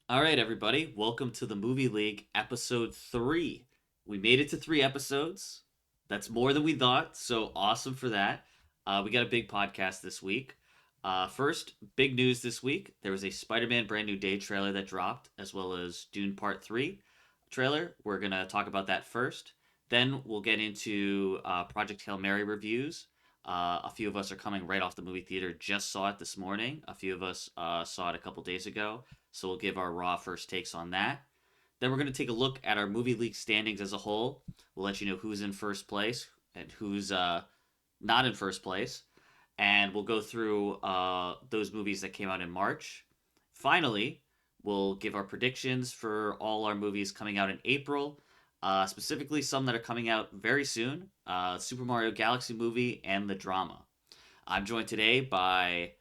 All right, everybody, welcome to the Movie League episode 3. We made it to 3 episodes. That's more than we thought, so awesome for that. We got a big podcast this week. First, big news this week there was a Spider Man Brand New Day trailer that dropped, as well as Dune Part 3 trailer. We're going to talk about that first. Then we'll get into Project Hail Mary reviews. A few of us are coming right off the movie theater, just saw it this morning. A few of us saw it a couple days ago. So we'll give our raw first takes on that. Then we're going to take a look at our movie league standings as a whole. We'll let you know who's in first place and who's not in first place. And we'll go through those movies that came out in March. Finally, we'll give our predictions for all our movies coming out in April, specifically some that are coming out very soon, Super Mario Galaxy movie and the drama. I'm joined today by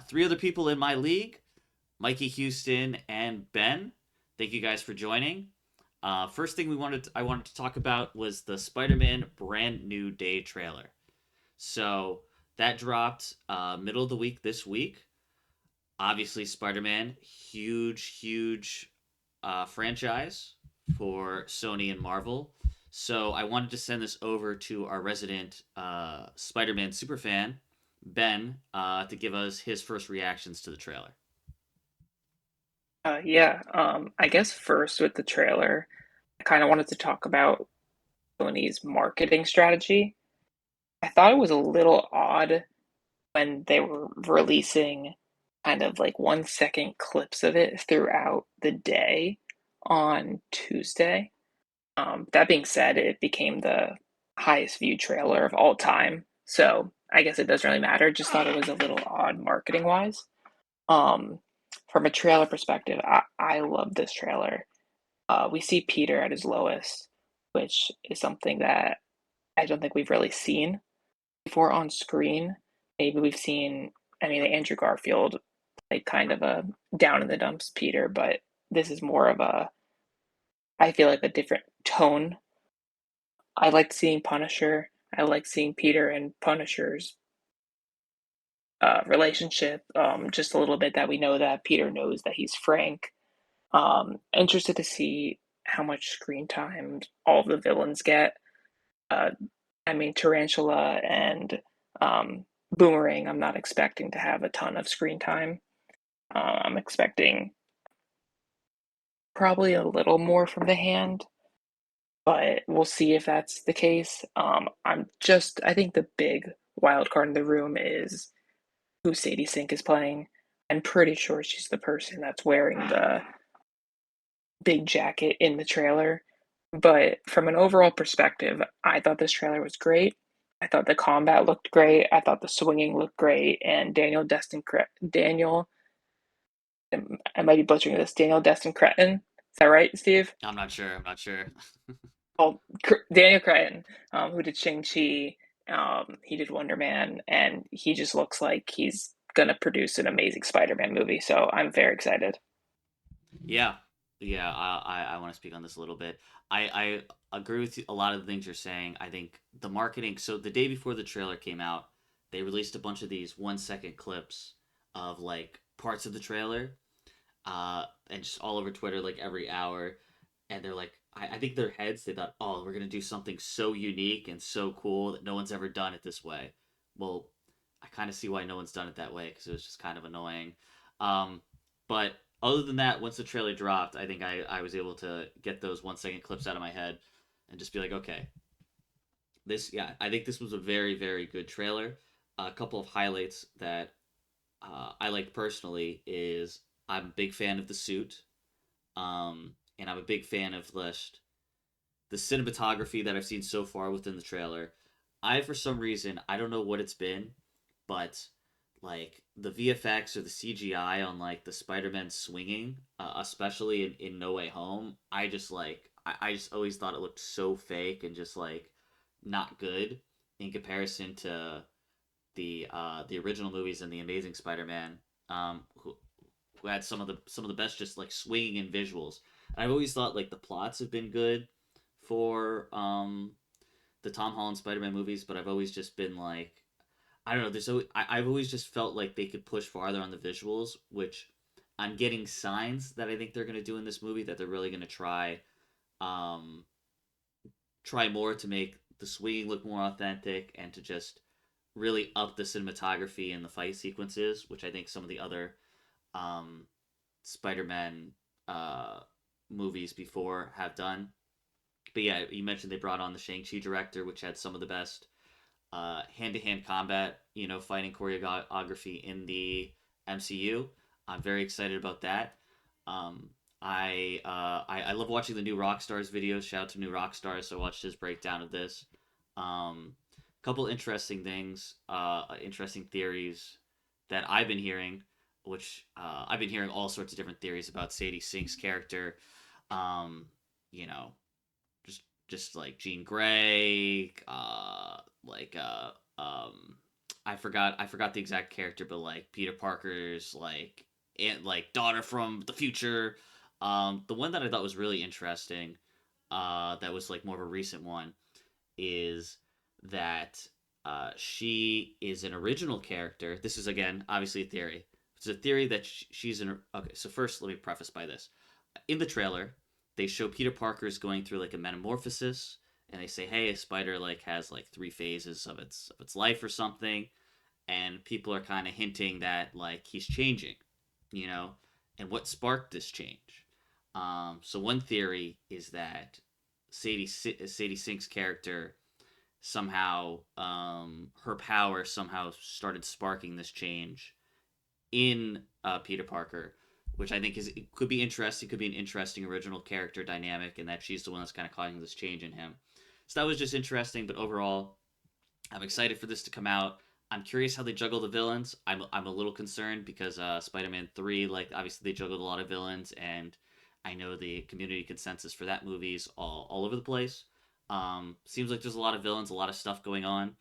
three other people in my league. Mikey Houston and Ben. Thank you guys for joining. First thing I wanted to talk about was the Spider-Man Brand New Day trailer. So that dropped middle of the week this week. Obviously, Spider-Man, huge franchise for Sony and Marvel. So I wanted to send this over to our resident Spider-Man superfan, Ben, to give us his first reactions to the trailer. I guess first with the trailer, I kind of wanted to talk about Sony's marketing strategy. I thought it was a little odd when they were releasing kind of like 1 second clips of it throughout the day on Tuesday. That being said, it became the highest viewed trailer of all time. So I guess it doesn't really matter. Just thought it was a little odd marketing wise. Um, from a trailer perspective, I love this trailer. We see Peter at his lowest, which is something that I don't think we've really seen before on screen. Maybe we've seen, I mean, Andrew Garfield like kind of a down in the dumps Peter, but this is more of a, I feel like a different tone. I like seeing Punisher. I like seeing Peter and Punisher's relationship. Just a little bit that we know that Peter knows that he's Frank. Interested to see how much screen time all of the villains get. Uh, I mean, Tarantula and Boomerang, I'm not expecting to have a ton of screen time. I'm expecting probably a little more from the hand, but we'll see if that's the case. I think the big wild card in the room is who Sadie Sink is playing. I'm pretty sure she's the person that's wearing the big jacket in the trailer. But from an overall perspective, I thought this trailer was great. I thought the combat looked great. I thought the swinging looked great. And Daniel, I might be butchering this, Daniel Destin Cretton. Is that right, Steve? I'm not sure. I'm not sure. Oh, Daniel Cretton, who did Shang-Chi. He did Wonder Man, and he just looks like he's going to produce an amazing Spider-Man movie. So I'm very excited. Yeah, yeah. I want to speak on this a little bit. I agree with you, a lot of the things you're saying. I think the marketing. So the day before the trailer came out, they released a bunch of these 1 second clips of like parts of the trailer, and just all over Twitter, like every hour. And they're like, I think their heads, they thought, oh, we're gonna do something so unique and so cool that no one's ever done it this way. Well, I kind of see why no one's done it that way because it was just kind of annoying. Um, but other than that, once the trailer dropped, I think I was able to get those 1 second clips out of my head and just be like, okay, yeah, I think this was a very good trailer. A couple of highlights that I like personally is I'm a big fan of the suit, and I'm a big fan of the cinematography that I've seen so far within the trailer. For some reason, I don't know what it's been, but like the VFX or the CGI on like the Spider-Man swinging, especially in No Way Home, I just always thought it looked so fake and just like not good in comparison to the original movies and the Amazing Spider-Man, who had some of the best just like swinging and visuals. And I've always thought like the plots have been good for the Tom Holland Spider-Man movies, but I've always just been like, I don't know. I've always just felt like they could push farther on the visuals, which I'm getting signs that I think they're going to do in this movie that they're really going to um, try more to make the swinging look more authentic and to just really up the cinematography and the fight sequences, which I think some of the other um, Spider-Man uh, movies before have done. But yeah, you mentioned they brought on the Shang-Chi director, which had some of the best hand-to-hand combat, fighting choreography in the MCU. I'm very excited about that. Um, I love watching the new Rockstars videos. Shout out to new Rockstars. So I watched his breakdown of this. Couple interesting things, interesting theories that I've been hearing, which I've been hearing all sorts of different theories about Sadie Sink's character. Um, you know, just like Jean Grey, like I forgot the exact character, but like Peter Parker's like daughter from the future. The one that I thought was really interesting, that was like more of a recent one, is that she is an original character. This is again obviously a theory. It's a theory that she's an okay. So first, let me preface by this: in the trailer, they show Peter Parker's going through like a metamorphosis, and they say, "Hey, a spider like has like three phases of its life or something," and people are kind of hinting that like he's changing, you know, and what sparked this change. So one theory is that Sadie Sink's character somehow, her power somehow started sparking this change in Peter Parker, which I think is could be interesting. Could be an interesting original character dynamic, and that she's the one that's kind of causing this change in him. So that was just interesting. But overall, I'm excited for this to come out. I'm curious how they juggle the villains. I'm a little concerned because Spider-Man 3, like obviously they juggled a lot of villains, and I know the community consensus for that movie is all over the place. Seems like there's a lot of villains, a lot of stuff going on.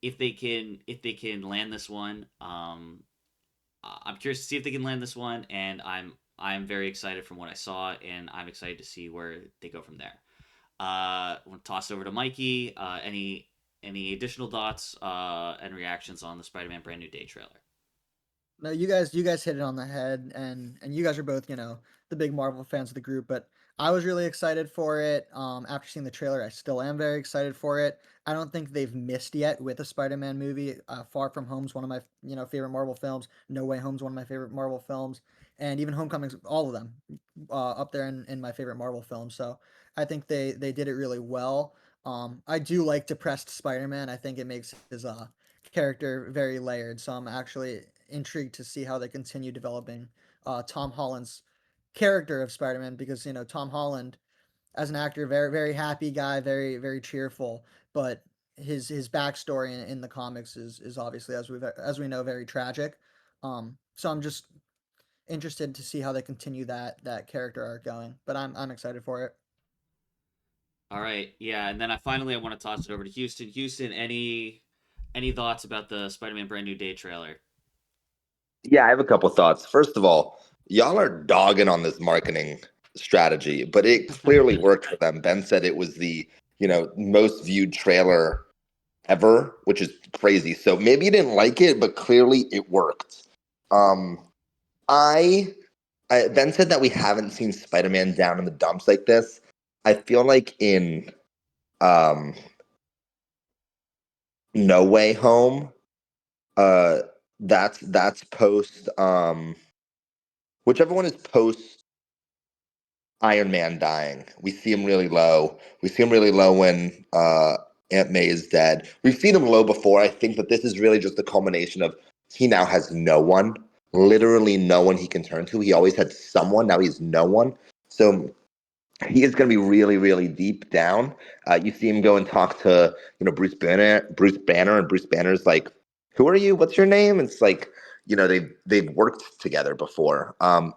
If they can land this one, I'm curious to see if they can land this one, and I'm very excited from what I saw, and I'm excited to see where they go from there. I want to toss it over to Mikey. Any additional thoughts and reactions on the Spider-Man Brand New Day trailer? No, you guys hit it on the head, and you guys are both the big Marvel fans of the group. But I was really excited for it. After seeing the trailer, I still am very excited for it. I don't think they've missed yet with a Spider-Man movie. Far From Home's one of my favorite Marvel films. No Way Home's one of my favorite Marvel films, and even Homecoming's all of them up there in my favorite Marvel films. So I think they did it really well. I do like depressed Spider-Man. I think it makes his character very layered. So I'm actually intrigued to see how they continue developing Tom Holland's character of Spider-Man because Tom Holland as an actor, very very happy guy, very very cheerful, but his backstory in the comics is obviously as we know very tragic. So I'm just interested to see how they continue that character arc going. But I'm excited for it. All right, yeah, and then I want to toss it over to Houston. Houston, any thoughts about the Spider-Man Brand New Day trailer? Yeah, I have a couple thoughts. First of all, y'all are dogging on this marketing strategy, but it clearly worked for them. Ben said it was the, most viewed trailer ever, which is crazy. So maybe you didn't like it, but clearly it worked. Um, I, Ben said that we haven't seen Spider-Man down in the dumps like this. I feel like in um, No Way Home, uh, that's post whichever one is post Iron Man dying. We see him really low. We see him really low when Aunt May is dead. We've seen him low before. I think that this is really just the culmination of he now has no one, literally no one he can turn to. He always had someone. Now he's no one. So he is going to be really, really deep down. You see him go and talk to Bruce Banner, and Bruce Banner's like, "Who are you? What's your name?" And it's like, they've worked together before. I'm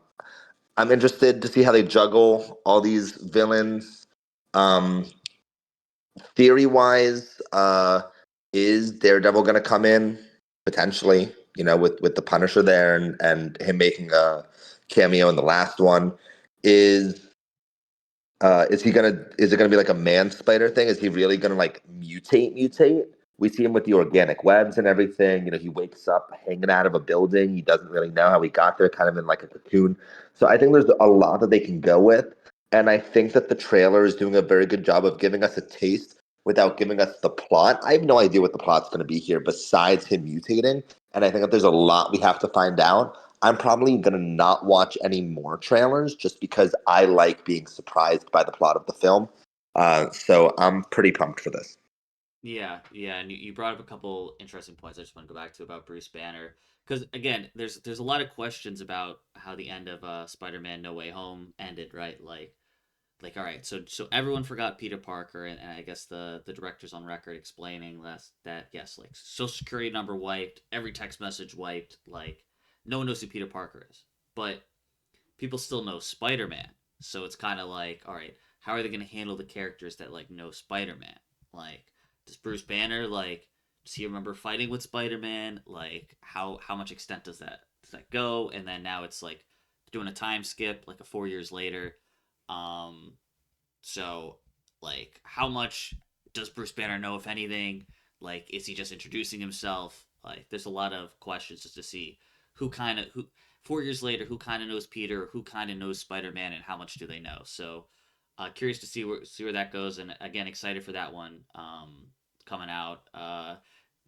interested to see how they juggle all these villains. Um, Theory wise, is Daredevil going to come in potentially? With the Punisher there and him making a cameo in the last one. Is is it gonna be like a man spider thing? Is he really gonna like mutate? We see him with the organic webs and everything. You know, he wakes up hanging out of a building. He doesn't really know how he got there, kind of in like a cocoon. So I think there's a lot that they can go with. And I think that the trailer is doing a very good job of giving us a taste without giving us the plot. I have no idea what the plot's going to be here besides him mutating. And I think that there's a lot we have to find out. I'm probably going to not watch any more trailers just because I like being surprised by the plot of the film. So I'm pretty pumped for this. Yeah, yeah, and you brought up a couple interesting points. I just want to go back to about Bruce Banner because again, there's a lot of questions about how the end of Spider-Man: No Way Home ended, right? Like all right, so everyone forgot Peter Parker, and I guess the director's on record explaining that yes, like Social Security number wiped, every text message wiped, like no one knows who Peter Parker is, but people still know Spider-Man. So it's kind of like, all right, how are they going to handle the characters that like know Spider-Man? Like, does Bruce Banner like does he remember fighting with Spider-Man? Like, how much extent does that go? And then now it's like doing a time skip, like a 4 years later. Um, so, like, how much does Bruce Banner know, if anything? Like, is he just introducing himself? Like, there's a lot of questions just to see who 4 years later, who kind of knows Peter, who kind of knows Spider Man, and how much do they know? So, curious to see where that goes, and again, excited for that one coming out.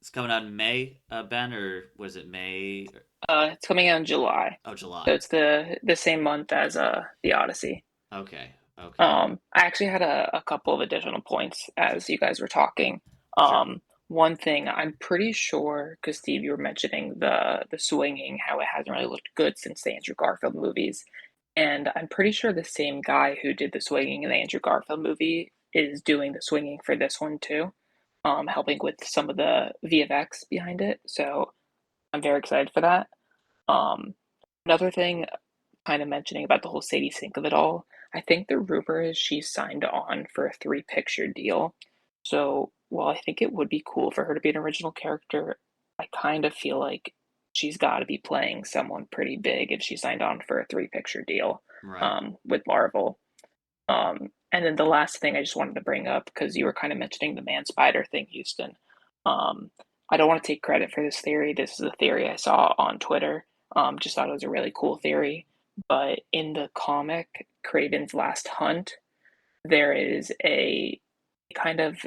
It's coming out in May, Ben, or was it May? It's coming out in July, Oh, so July. it's the same month as the Odyssey. Okay, okay, I actually had a couple of additional points as you guys were talking. sure. One thing I'm pretty sure, because Steve, you were mentioning the swinging, how it hasn't really looked good since the Andrew Garfield movies, and I'm pretty sure the same guy who did the swinging in the Andrew Garfield movie is doing the swinging for this one too, helping with some of the VFX behind it. So I'm very excited for that. Um, Another thing kind of mentioning about the whole Sadie Sink of it all, I think the rumor is she signed on for a three-picture deal. So while I think it would be cool for her to be an original character, I kind of feel like she's got to be playing someone pretty big if she signed on for a three-picture deal Right. with Marvel. And then the last thing I just wanted to bring up, because you were kind of mentioning the man spider thing, Houston. Um, I don't want to take credit for this theory. This is a theory I saw on Twitter. Just thought it was a really cool theory. But in the comic Kraven's Last Hunt, there is a kind of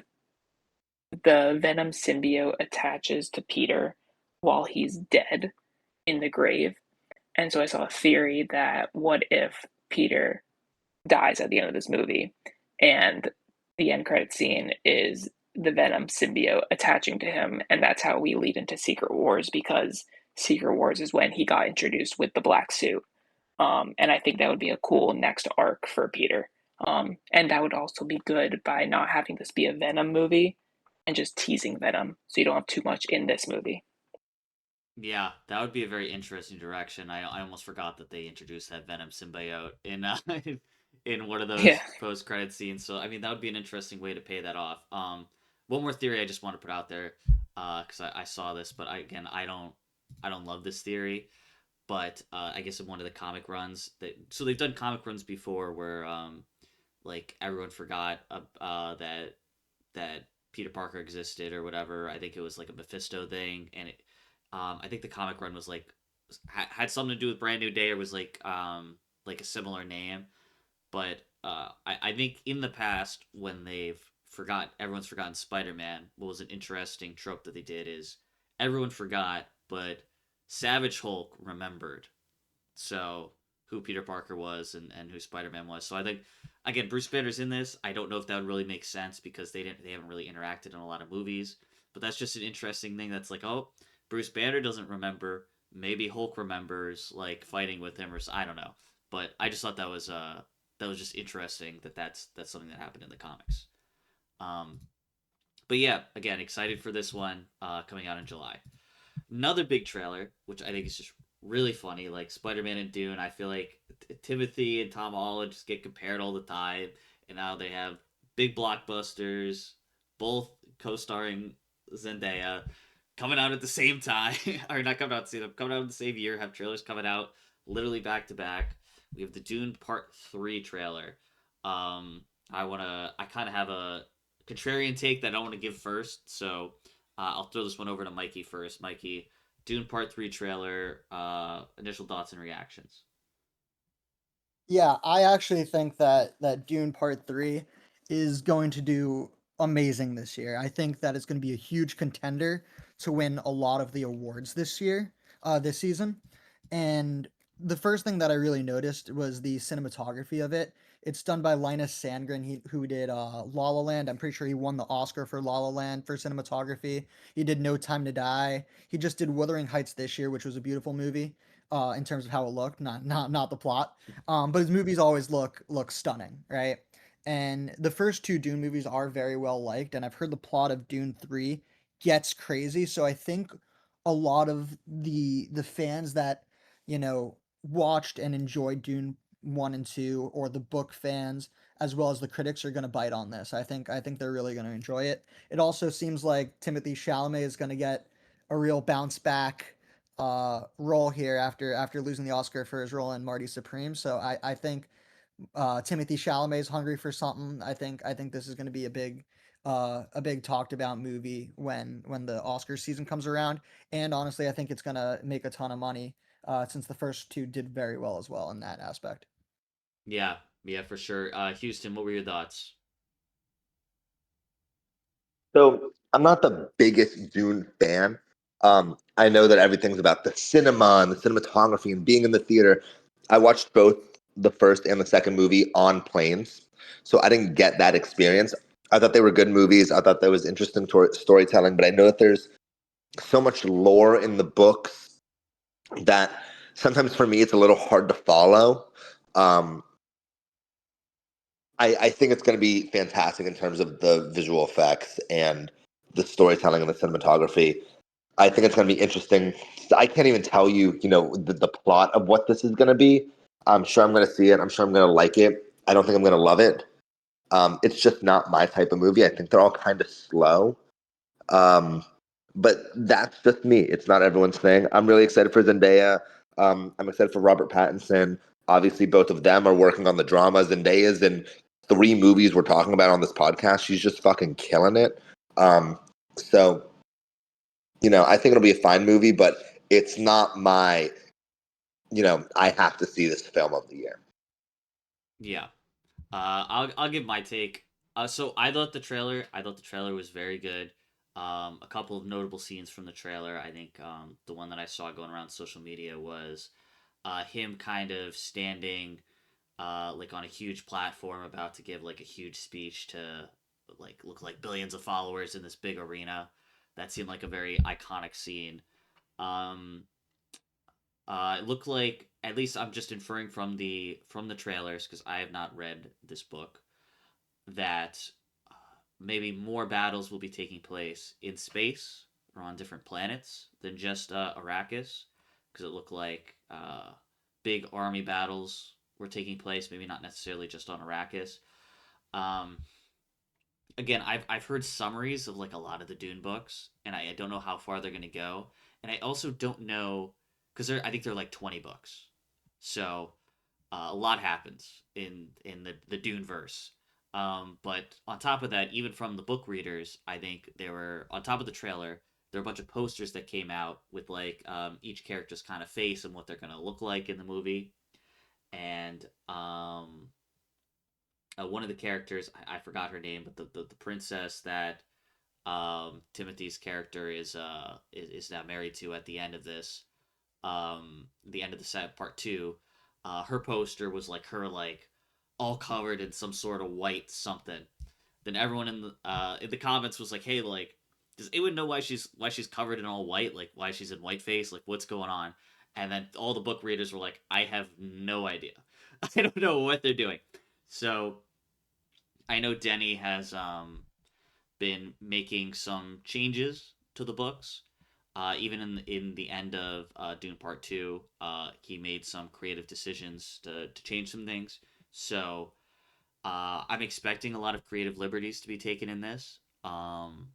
the Venom symbiote attaches to Peter while he's dead in the grave. And so I saw a theory that what if Peter dies at the end of this movie, and the end credit scene is the Venom symbiote attaching to him, and that's how we lead into Secret Wars because Secret Wars is when he got introduced with the black suit, and I think that would be a cool next arc for Peter, and that would also be good by not having this be a Venom movie and just teasing Venom, so you don't have too much in this movie. Yeah, that would be a very interesting direction. I almost forgot that they introduced that Venom symbiote in in one of Yeah, those post credit scenes. So I mean that would be an interesting way to pay that off. One more theory I just want to put out there, because I saw this, but again I don't love this theory. But I guess in one of the comic runs so they've done comic runs before where like everyone forgot that Peter Parker existed or whatever. I think it was like a Mephisto thing, and I think the comic run was like had something to do with Brand New Day or was like a similar name. But I think in the past when everyone's forgotten Spider Man. What was an interesting trope that they did is everyone forgot, but Savage Hulk remembered. So who Peter Parker was and who Spider Man was. So I think again Bruce Banner's in this. I don't know if that would really make sense because they haven't really interacted in a lot of movies. But that's just an interesting thing. That's like oh Bruce Banner doesn't remember. Maybe Hulk remembers like fighting with him or I don't know. But I just thought that was just interesting that's something that happened in the comics. Um, but yeah, again, excited for this one coming out in July. Another big trailer, which I think is just really funny, like Spider-Man and Dune. I feel like Timothy and Tom Holland just get compared all the time, and now they have big blockbusters, both co-starring Zendaya, coming out at the same time, or not coming out at the same time, coming out in the same year. Have trailers coming out literally back to back. We have the Dune Part 3 trailer. I kind of have a contrarian take that I don't want to give first, so I'll throw this one over to Mikey first. Mikey, Dune Part 3 trailer, initial thoughts and reactions. Yeah, I actually think that Dune Part 3 is going to do amazing this year. I think that it's going to be a huge contender to win a lot of the awards this year, this season. And the first thing that I really noticed was the cinematography of it. It's done by Linus Sandgren, who did La La Land. I'm pretty sure he won the Oscar for La La Land for cinematography. He did No Time to Die. He just did Wuthering Heights this year, which was a beautiful movie in terms of how it looked, not the plot. But his movies always look stunning, right? And the first two Dune movies are very well liked, and I've heard the plot of Dune 3 gets crazy. So I think a lot of the fans that, watched and enjoyed Dune 1 and 2, or the book fans as well as the critics, are going to bite on this. I think they're really going to enjoy it. It also seems like Timothy Chalamet is going to get a real bounce back role here after losing the Oscar for his role in Marty Supreme. So I think Timothy Chalamet is hungry for something. I think this is going to be a big talked about movie when the Oscar season comes around. And honestly, I think it's going to make a ton of money since the first two did very well as well in that aspect. Yeah, yeah, for sure. Houston, what were your thoughts? So I'm not the biggest Dune fan. I know that everything's about the cinema and the cinematography and being in the theater. I watched both the first and the second movie on planes, so I didn't get that experience. I thought they were good movies. I thought there was interesting storytelling, but I know that there's so much lore in the books that sometimes for me it's a little hard to follow. Um, I think it's going to be fantastic in terms of the visual effects and the storytelling and the cinematography. I think it's going to be interesting. I can't even tell you, the plot of what this is going to be. I'm sure I'm going to see it. I'm sure I'm going to like it. I don't think I'm going to love it. It's just not my type of movie. I think they're all kind of slow. Um, but that's just me. It's not everyone's thing. I'm really excited for Zendaya. I'm excited for Robert Pattinson. Obviously, both of them are working on the drama. Zendaya's in 3 movies we're talking about on this podcast. She's just fucking killing it. So I think it'll be a fine movie, but it's not my, I have to see this film of the year. Yeah. I'll give my take. So I thought the trailer was very good. A couple of notable scenes from the trailer. I think the one that I saw going around social media was him kind of standing like on a huge platform, about to give like a huge speech to like look like billions of followers in this big arena. That seemed like a very iconic scene. Um, it looked like, at least I'm just inferring from the trailers because I have not read this book, that uh, maybe more battles will be taking place in space or on different planets than just Arrakis, because it looked like big army battles were taking place, maybe not necessarily just on Arrakis. Um, Again, I've heard summaries of like a lot of the Dune books, and I don't know how far they're gonna go, and I also don't know because I think they're like 20 books, so a lot happens in the Dune verse. But on top of that, even from the book readers, I think there were, on top of the trailer, there were a bunch of posters that came out with like each character's kind of face and what they're gonna look like in the movie, and one of the characters, I forgot her name, but the princess that Timothy's character is now married to at the end of this, the end of the set part two, her poster was like her like all covered in some sort of white something. Then everyone in the comments was like, "Hey, like, does anyone know why she's covered in all white? Like, why she's in whiteface? Like, what's going on?" And then all the book readers were like, "I have no idea. I don't know what they're doing." So I know Denny has been making some changes to the books. Even in the end of Dune Part Two, he made some creative decisions to change some things. So I'm expecting a lot of creative liberties to be taken in this, and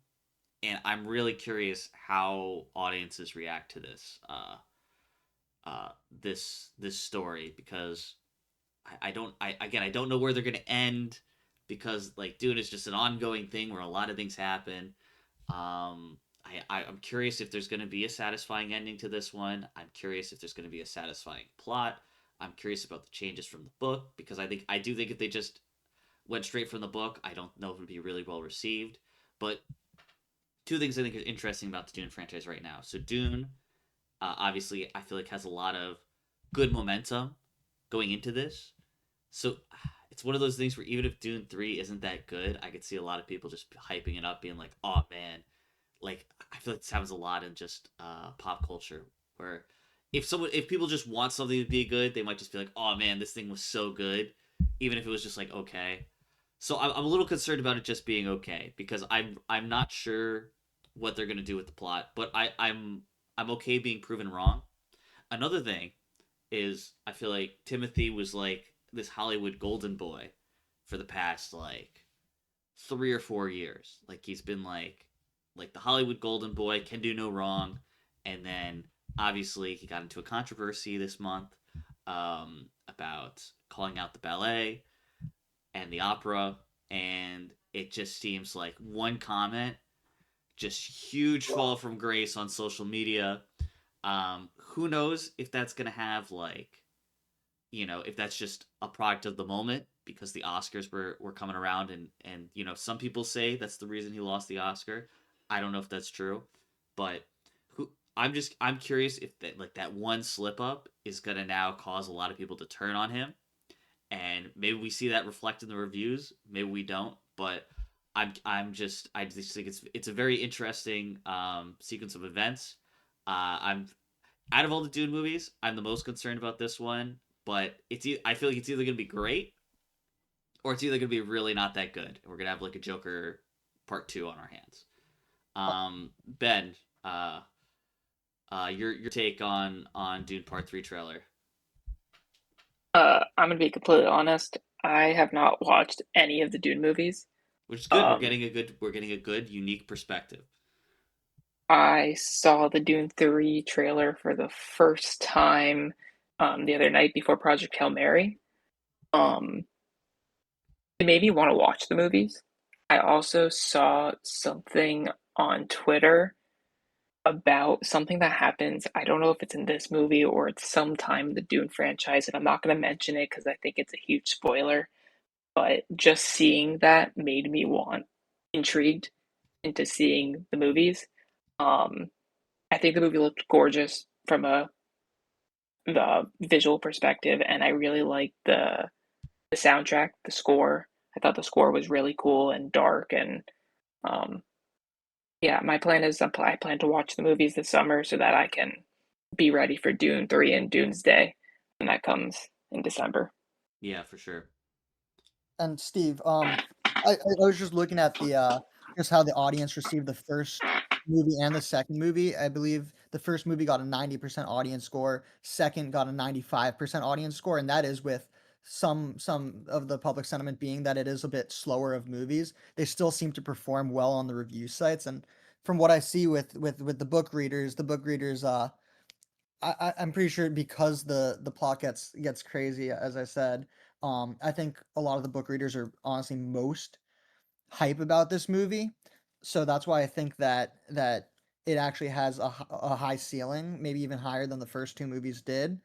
I'm really curious how audiences react to this story, because I don't I again I don't know where they're gonna end, because like Dune is just an ongoing thing where a lot of things happen. I'm curious if there's going to be a satisfying ending to this one. I'm curious if there's going to be a satisfying plot. I'm curious about the changes from the book because I do think if they just went straight from the book, I don't know if it would be really well received. But two things I think are interesting about the Dune franchise right now. So Dune, obviously, I feel like has a lot of good momentum going into this. So it's one of those things where even if Dune 3 isn't that good, I could see a lot of people just hyping it up, being like, "Oh man, like I feel like this happens a lot in just pop culture where if people just want something to be good, they might just be like, "Oh man, this thing was so good," even if it was just like okay. So I'm a little concerned about it just being okay because I'm not sure what they're gonna do with the plot, but I'm okay being proven wrong. Another thing is I feel like Timothy was like this Hollywood golden boy for the past like 3 or 4 years. Like he's been like the Hollywood golden boy can do no wrong, and then obviously he got into a controversy this month about calling out the ballet and the opera, and it just seems like one comment, just huge fall from grace on social media. Who knows if that's gonna have like if that's just a product of the moment because the Oscars were coming around and some people say that's the reason he lost the Oscar. I don't know if that's true, but I'm curious if that one slip up is gonna now cause a lot of people to turn on him, and maybe we see that reflect in the reviews, maybe we don't, but I just think it's a very interesting sequence of events. I'm Out of all the Dune movies, I'm the most concerned about this one, but I feel like it's either gonna be great or it's either gonna be really not that good. We're gonna have like a Joker Part 2 on our hands. Ben, uh, your take on Dune Part 3 trailer, I'm gonna be completely honest. I have not watched any of the Dune movies. which is good. Um, We're getting a good unique perspective. I saw the Dune 3 trailer for the first time the other night before Project Hail Mary. Um, it made me want to watch the movies. I also saw something on Twitter about something that happens. I don't know if it's in this movie or it's sometime in the Dune franchise, and I'm not going to mention it because I think it's a huge spoiler. But just seeing that made me want intrigued into seeing the movies. Um, I think the movie looked gorgeous from a the visual perspective, and I really liked the soundtrack, the score. I thought the score was really cool and dark, and um, yeah, my plan is I plan to watch the movies this summer so that I can be ready for Dune 3 and Dune's Day when that comes in December. Yeah, for sure. And Steve, I was just looking at the just how the audience received the first movie and the second movie. I believe the first movie got a 90% audience score, second got a 95% audience score, and that is with some of the public sentiment being that it is a bit slower of movies. They still seem to perform well on the review sites, and from what I see with the book readers I'm pretty sure because the plot gets crazy, as I said. I think a lot of the book readers are honestly most hype about this movie. So that's why I think that it actually has a high ceiling, maybe even higher than the first two movies did.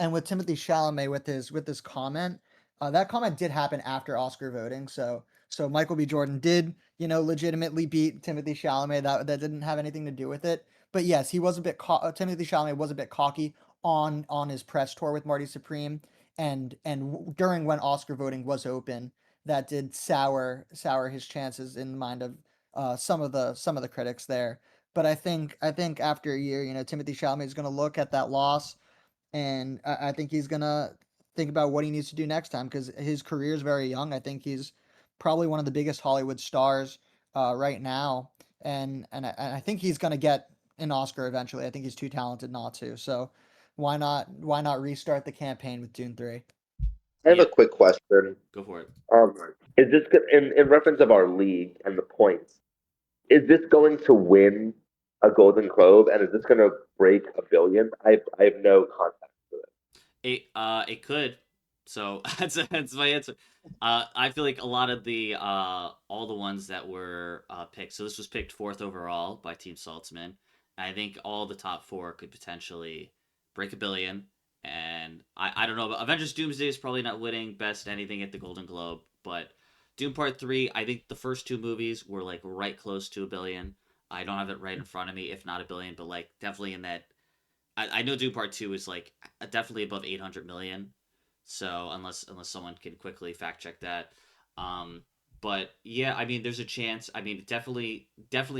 And with Timothy Chalamet with this comment, that comment did happen after Oscar voting. So Michael B. Jordan did legitimately beat Timothy Chalamet. That didn't have anything to do with it. But yes, he was a bit Timothy Chalamet was a bit cocky on his press tour with Marty Supreme, and during when Oscar voting was open, that did sour his chances in the mind of some of the critics there. But I think after a year, Timothy Chalamet is going to look at that loss, and I think he's going to think about what he needs to do next time because his career is very young. I think he's probably one of the biggest Hollywood stars right now, and I think he's going to get an Oscar eventually. I think he's too talented not to. So why not restart the campaign with Dune 3? I have Yeah, a quick question. go for it. Um, is this in reference of our league and the points? Is this going to win a Golden Globe, and is this going to break 1 billion? I have no context for this. It could. So that's my answer. I feel like a lot of the all the ones that were picked. So this was picked fourth overall by Team Saltzman. I think all the top four could potentially break a billion. And I don't know, but Avengers Doomsday is probably not winning best anything at the Golden Globe, but Doom Part 3, I think the first two movies were like right close to a billion. I don't have it right in front of me, if not a billion, but like definitely in that. I know Doom Part 2 is like definitely above 800 million. So unless someone can quickly fact check that. Um, but yeah, I mean, there's a chance. I mean, definitely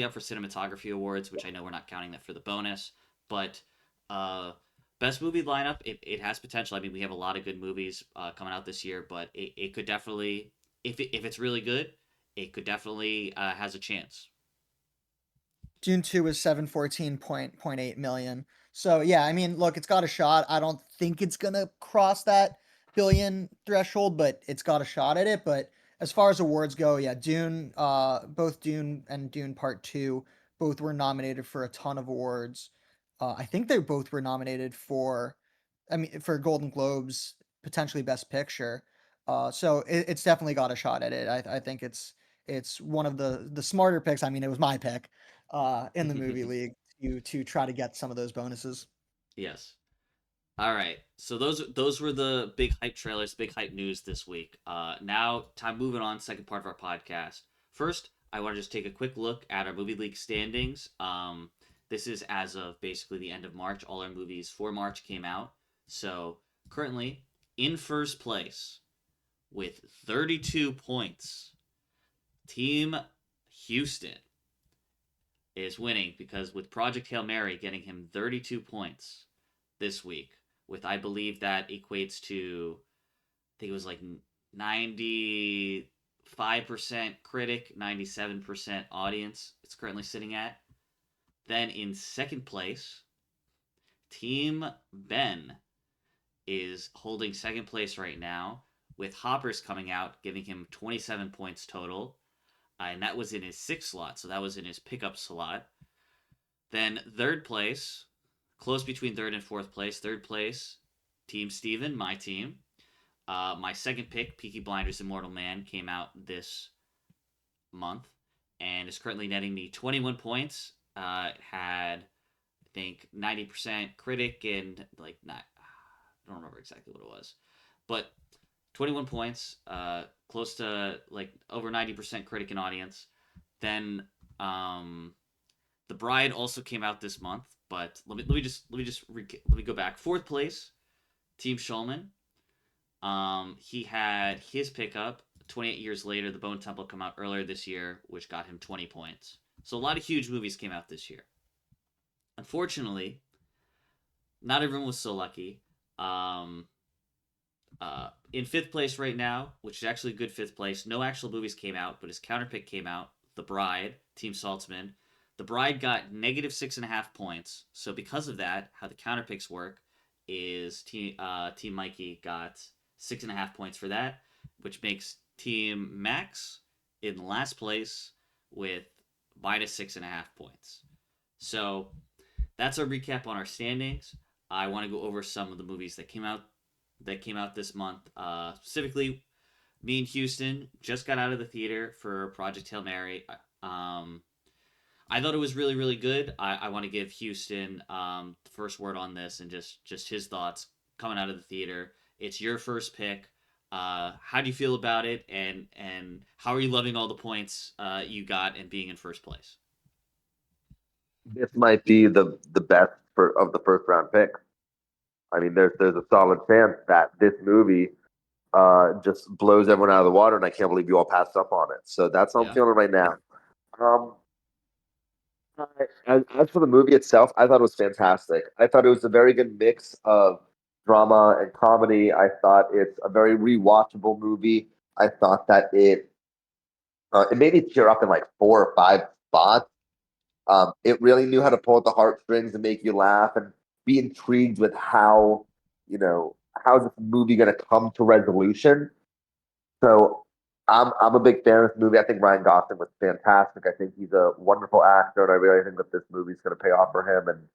up for cinematography awards, which I know we're not counting that for the bonus. But uh, best movie lineup, it has potential. I mean, we have a lot of good movies coming out this year, but it could definitely, if it's really good, it could definitely has a chance. Dune 2 was 714.8 million. So yeah, I mean, look, it's got a shot. I don't think it's gonna cross that billion threshold, but it's got a shot at it. But as far as awards go, yeah, Dune, both Dune and Dune Part 2 both were nominated for a ton of awards. I think they both were nominated for, I mean, for Golden Globes, potentially Best Picture. So it's definitely got a shot at it. I think it's one of the smarter picks. I mean, it was my pick in the movie league to try to get some of those bonuses. Yes. All right. So those were the big hype trailers, big hype news this week. Now time moving on, second part of our podcast. First, I want to just take a quick look at our movie league standings. This is as of basically the end of March. All our movies for March came out. So currently in first place with 32 points, Team Houston is winning because with Project Hail Mary getting him 32 points this week, with I believe that equates to I think it was like 95% critic, 97% audience. It's currently sitting at. Then in second place, Team Ben is holding second place right now, with Hoppers coming out, giving him 27 points total. And that was in his sixth slot, so that was in his pickup slot. Then third place, close between third and fourth place. Third place, Team Steven, my team. My second pick, Peaky Blinders Immortal Man, came out this month and is currently netting me 21 points. It had, I think, 90% critic and like not, I don't remember exactly what it was, but 21 points, close to like over 90% critic and audience. Then The Bride also came out this month, but let me go back. Fourth place, Team Shulman. He had his pickup 28 years later. The Bone Temple come out earlier this year, which got him 20 points. So a lot of huge movies came out this year. Unfortunately, not everyone was so lucky. Um, in fifth place right now, which is actually a good fifth place. No actual movies came out, but his counterpick came out. The Bride, Team Saltzman. The Bride got negative 6.5 points. So because of that, how the counterpicks work is Team Mikey got 6.5 points for that, which makes Team Max in last place with minus 6.5 points. So that's our recap on our standings. I want to go over some of the movies that came out this month. Specifically, me and Houston just got out of the theater for Project Hail Mary. Um, I thought it was really, really good. I want to give Houston the first word on this and just his thoughts coming out of the theater. It's your first pick. How do you feel about it, and how are you loving all the points you got and being in first place? This might be the best of the first round pick. I mean, there's a solid chance that this movie just blows everyone out of the water, and I can't believe you all passed up on it. So that's how I'm Yeah, feeling right now. Um, as for the movie itself, I thought it was fantastic. I thought it was a very good mix of drama and comedy. I thought it's a very rewatchable movie. I thought that it made me tear up in like four or five spots. It really knew how to pull at the heartstrings and make you laugh and be intrigued with how is this movie going to come to resolution. So I'm a big fan of this movie. I think Ryan Gosling was fantastic. I think he's a wonderful actor, and I really think that this movie's going to pay off for him. And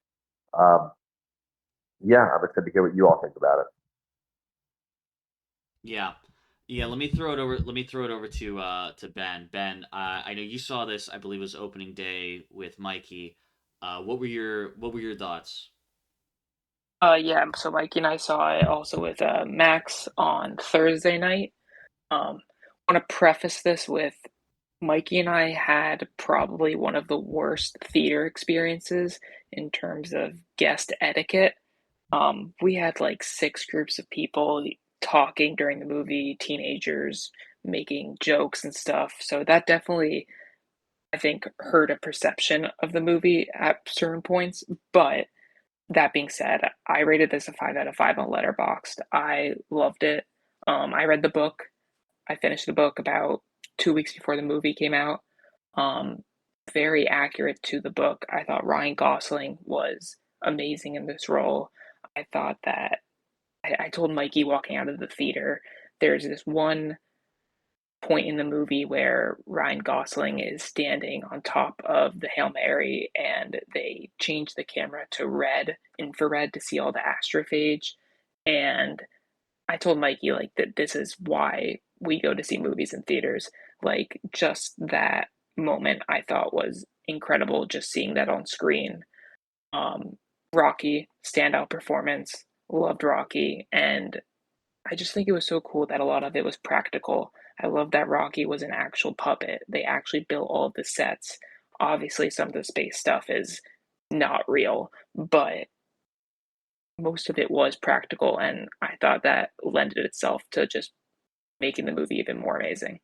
um, yeah, I'm excited to hear what you all think about it. Yeah, yeah. Let me throw it over. Let me throw it over to Ben. Ben, I know you saw this. I believe it was opening day with Mikey. What were your thoughts? Yeah, so Mikey and I saw it also with Max on Thursday night. I want to preface this with Mikey and I had probably one of the worst theater experiences in terms of guest etiquette. We had like six groups of people talking during the movie, teenagers making jokes and stuff. So that definitely, I think, hurt a perception of the movie at certain points. But that being said, I rated this a 5 out of 5 on Letterboxd. I loved it. I read the book. I finished the book about 2 weeks before the movie came out. Um, Very accurate to the book. I thought Ryan Gosling was amazing in this role. I thought that I told Mikey walking out of the theater, there's this one point in the movie where Ryan Gosling is standing on top of the Hail Mary and they change the camera to red, infrared to see all the astrophage. And I told Mikey like that this is why we go to see movies in theaters. Like just that moment I thought was incredible just seeing that on screen. Um Rocky standout performance. Loved Rocky and I just think it was so cool that a lot of it was practical. I love that Rocky was an actual puppet. They actually built all of the sets. Obviously some of the space stuff is not real, but most of it was practical and I thought that lended itself to just making the movie even more amazing.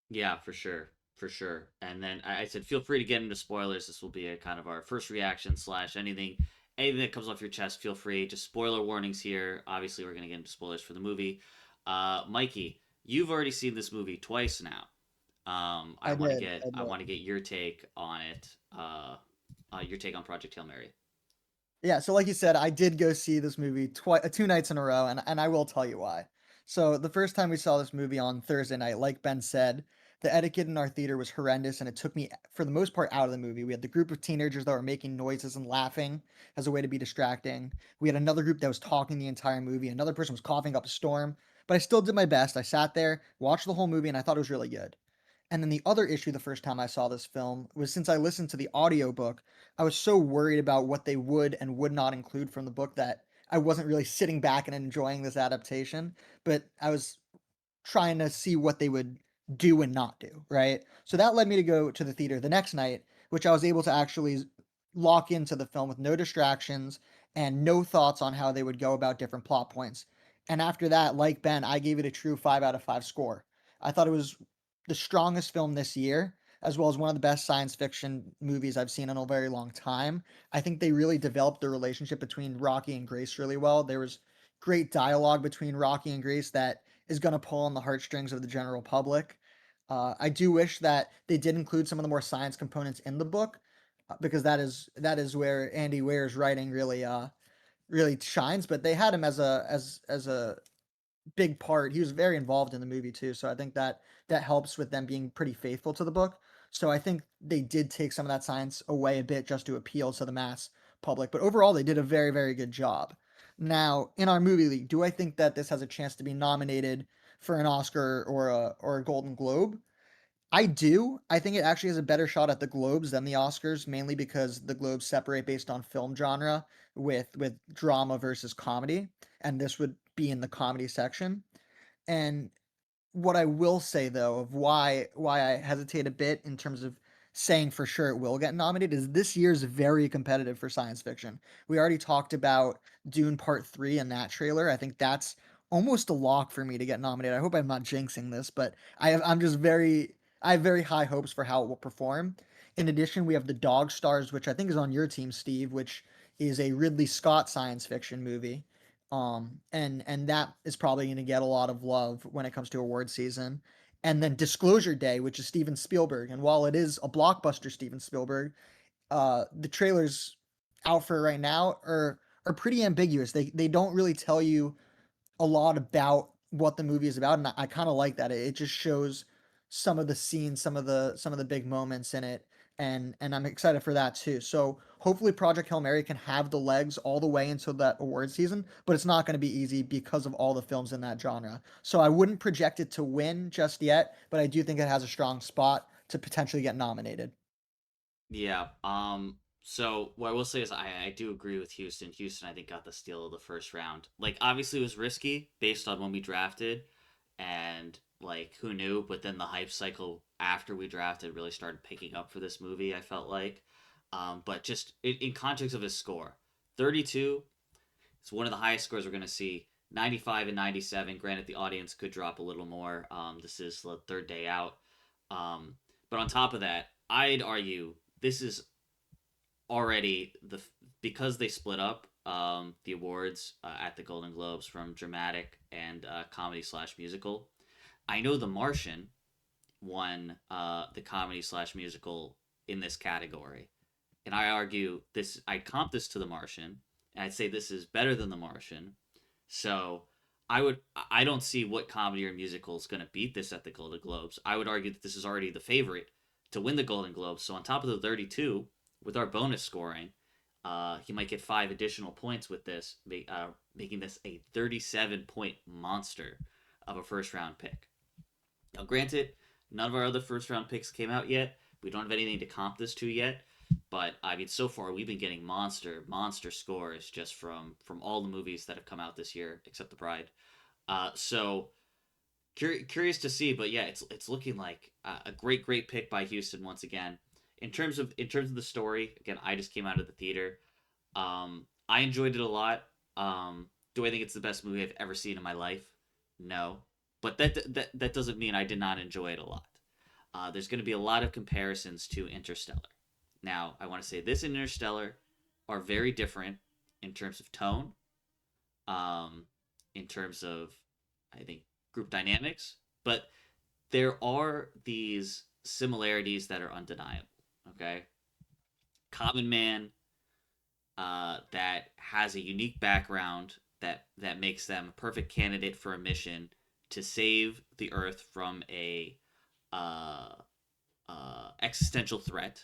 Yeah, for sure, for sure. And then I said, feel free to get into spoilers. This will be a kind of our first reaction slash anything that comes off your chest. Feel free. Just spoiler warnings here. Obviously, we're gonna get into spoilers for the movie. Mikey, you've already seen this movie twice now. I I want to did. get I I did. want to get your take on it. Your take on Project Hail Mary. Yeah, so like you said, I did go see this movie 2 nights in a row, and I will tell you why. So the first time we saw this movie on Thursday night, like Ben said, the etiquette in our theater was horrendous, and it took me, for the most part, out of the movie. We had the group of teenagers that were making noises and laughing as a way to be distracting. We had another group that was talking the entire movie. Another person was coughing up a storm, but I still did my best. I sat there, watched the whole movie, and I thought it was really good. And then the other issue the first time I saw this film was since I listened to the audiobook, I was so worried about what they would and would not include from the book that I wasn't really sitting back and enjoying this adaptation, but I was trying to see what they would do and not do, right? So that led me to go to the theater the next night, which I was able to actually lock into the film with no distractions and no thoughts on how they would go about different plot points. And after that, like Ben, I gave it a true 5 out of 5 score. I thought it was the strongest film this year, as well as one of the best science fiction movies I've seen in a very long time. I think they really developed the relationship between Rocky and Grace really well. There was great dialogue between Rocky and Grace that is going to pull on the heartstrings of the general public. I do wish that they did include some of the more science components in the book, because that is where Andy Weir's writing really shines. But they had him as a big part. He was very involved in the movie too, so I think that helps with them being pretty faithful to the book. So I think they did take some of that science away a bit just to appeal to the mass public, but overall they did a very very good job. Now, in our movie league, do I think that this has a chance to be nominated for an Oscar or a Golden Globe? I do. I think it actually has a better shot at the Globes than the Oscars, mainly because the Globes separate based on film genre with drama versus comedy, and this would be in the comedy section. And what I will say though of why I hesitate a bit in terms of saying for sure it will get nominated is this year's very competitive for science fiction. We already talked about Dune Part 3 in that trailer. I think that's almost a lock for me to get nominated. I hope I'm not jinxing this, but I have very high hopes for how it will perform. In addition, we have The Dog Stars, which I think is on your team, Steve, which is a Ridley Scott science fiction movie. And that is probably going to get a lot of love when it comes to award season. And then Disclosure Day, which is Steven Spielberg, and while it is a blockbuster Steven Spielberg, the trailers out for right now are pretty ambiguous. They don't really tell you a lot about what the movie is about, and I kind of like that. It just shows some of the scenes, some of the big moments in it, and I'm excited for that too. So hopefully Project Hail Mary can have the legs all the way until that award season, but it's not going to be easy because of all the films in that genre. So I wouldn't project it to win just yet, but I do think it has a strong spot to potentially get nominated. Yeah. So what I will say is I do agree with Houston. Houston, I think, got the steal of the first round. Like, obviously, it was risky based on when we drafted, and like who knew? But then the hype cycle after we drafted really started picking up for this movie. I felt like, but just in context of his score, 32. It's one of the highest scores we're going to see. 95 and 97. Granted, the audience could drop a little more. This is the third day out. But on top of that, I'd argue this is already because they split up the awards at the Golden Globes from dramatic and comedy slash musical. I know The Martian won the comedy slash musical in this category, and I argue this. I comp this to The Martian, and I'd say this is better than The Martian. So I would. I don't see what comedy or musical is going to beat this at the Golden Globes. I would argue that this is already the favorite to win the Golden Globes. So on top of the 32, with our bonus scoring, he might get 5 additional points with this, making this a 37-point monster of a first round pick. Now, granted, none of our other first round picks came out yet. We don't have anything to comp this to yet. But I mean, so far we've been getting monster scores just from all the movies that have come out this year, except The Bride. So curious to see, but yeah, it's looking like a great pick by Houston once again. In terms of the story, again, I just came out of the theater. I enjoyed it a lot. Do I think it's the best movie I've ever seen in my life? No, but that doesn't mean I did not enjoy it a lot. There's going to be a lot of comparisons to Interstellar. Now, I want to say this and Interstellar are very different in terms of tone, um, in terms of, I think, group dynamics, but there are these similarities that are undeniable. Okay, common man that has a unique background that makes them a perfect candidate for a mission to save the Earth from a uh, existential threat.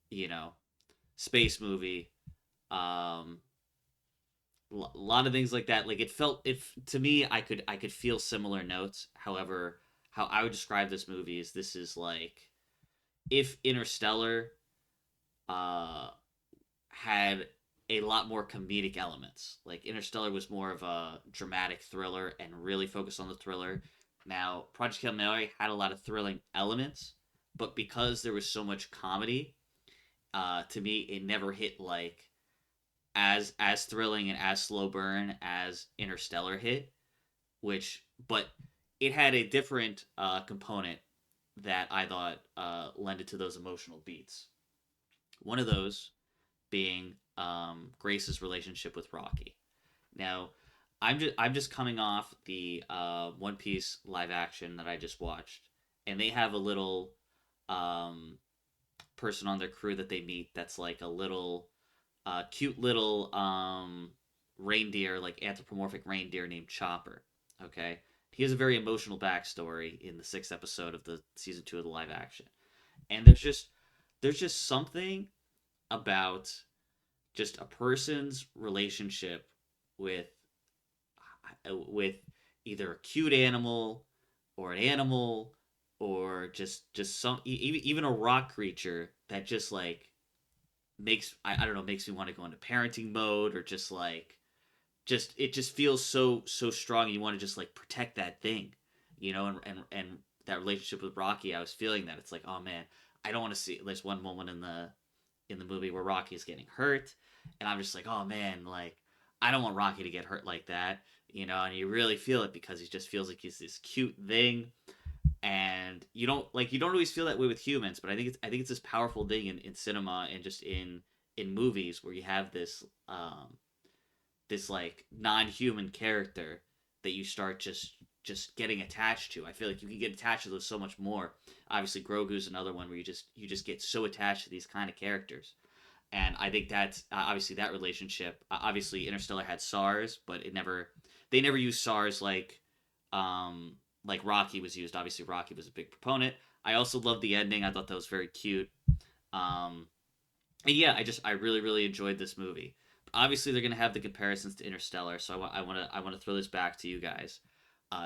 You know, space movie. Um, a lot of things like that. Like it felt it to me. I could feel similar notes. However, how I would describe this movie is this is like if Interstellar uh had a lot more comedic elements. Like Interstellar was more of a dramatic thriller and really focused on the thriller. Now, Project Hail Mary had a lot of thrilling elements, but because there was so much comedy, to me, it never hit like as thrilling and as slow burn as Interstellar hit. But it had a different component that I thought lended to those emotional beats. One of those being Grace's relationship with Rocky. Now, I'm just coming off the One Piece live action that I just watched, and they have a little um, person on their crew that they meet that's like a little cute little reindeer, like anthropomorphic reindeer named Chopper. Okay, he has a very emotional backstory in the 6th episode of the season 2 of the live action, and there's just something about just a person's relationship with with either a cute animal or an animal or just even a rock creature that just like makes I don't know makes me want to go into parenting mode or just like just it just feels so strong. You want to just like protect that thing, and that relationship with Rocky, I was feeling that it's like, oh man, I don't want to see. There's one moment in the movie where Rocky is getting hurt, and I'm just like, oh man, like I don't want Rocky to get hurt like that, and you really feel it because he just feels like he's this cute thing, and you don't always feel that way with humans, but I think it's this powerful thing in cinema and just in movies where you have this like non-human character that you start just getting attached to. I feel like you can get attached to those so much more. Obviously, Grogu's another one where you just get so attached to these kind of characters, and I think that's obviously that relationship. Obviously, Interstellar had SARS, but they never used SARS like Rocky was used. Obviously, Rocky was a big proponent. I also loved the ending. I thought that was very cute. Um, and yeah, I really really enjoyed this movie. Obviously, they're gonna have the comparisons to Interstellar, so I want to throw this back to you guys.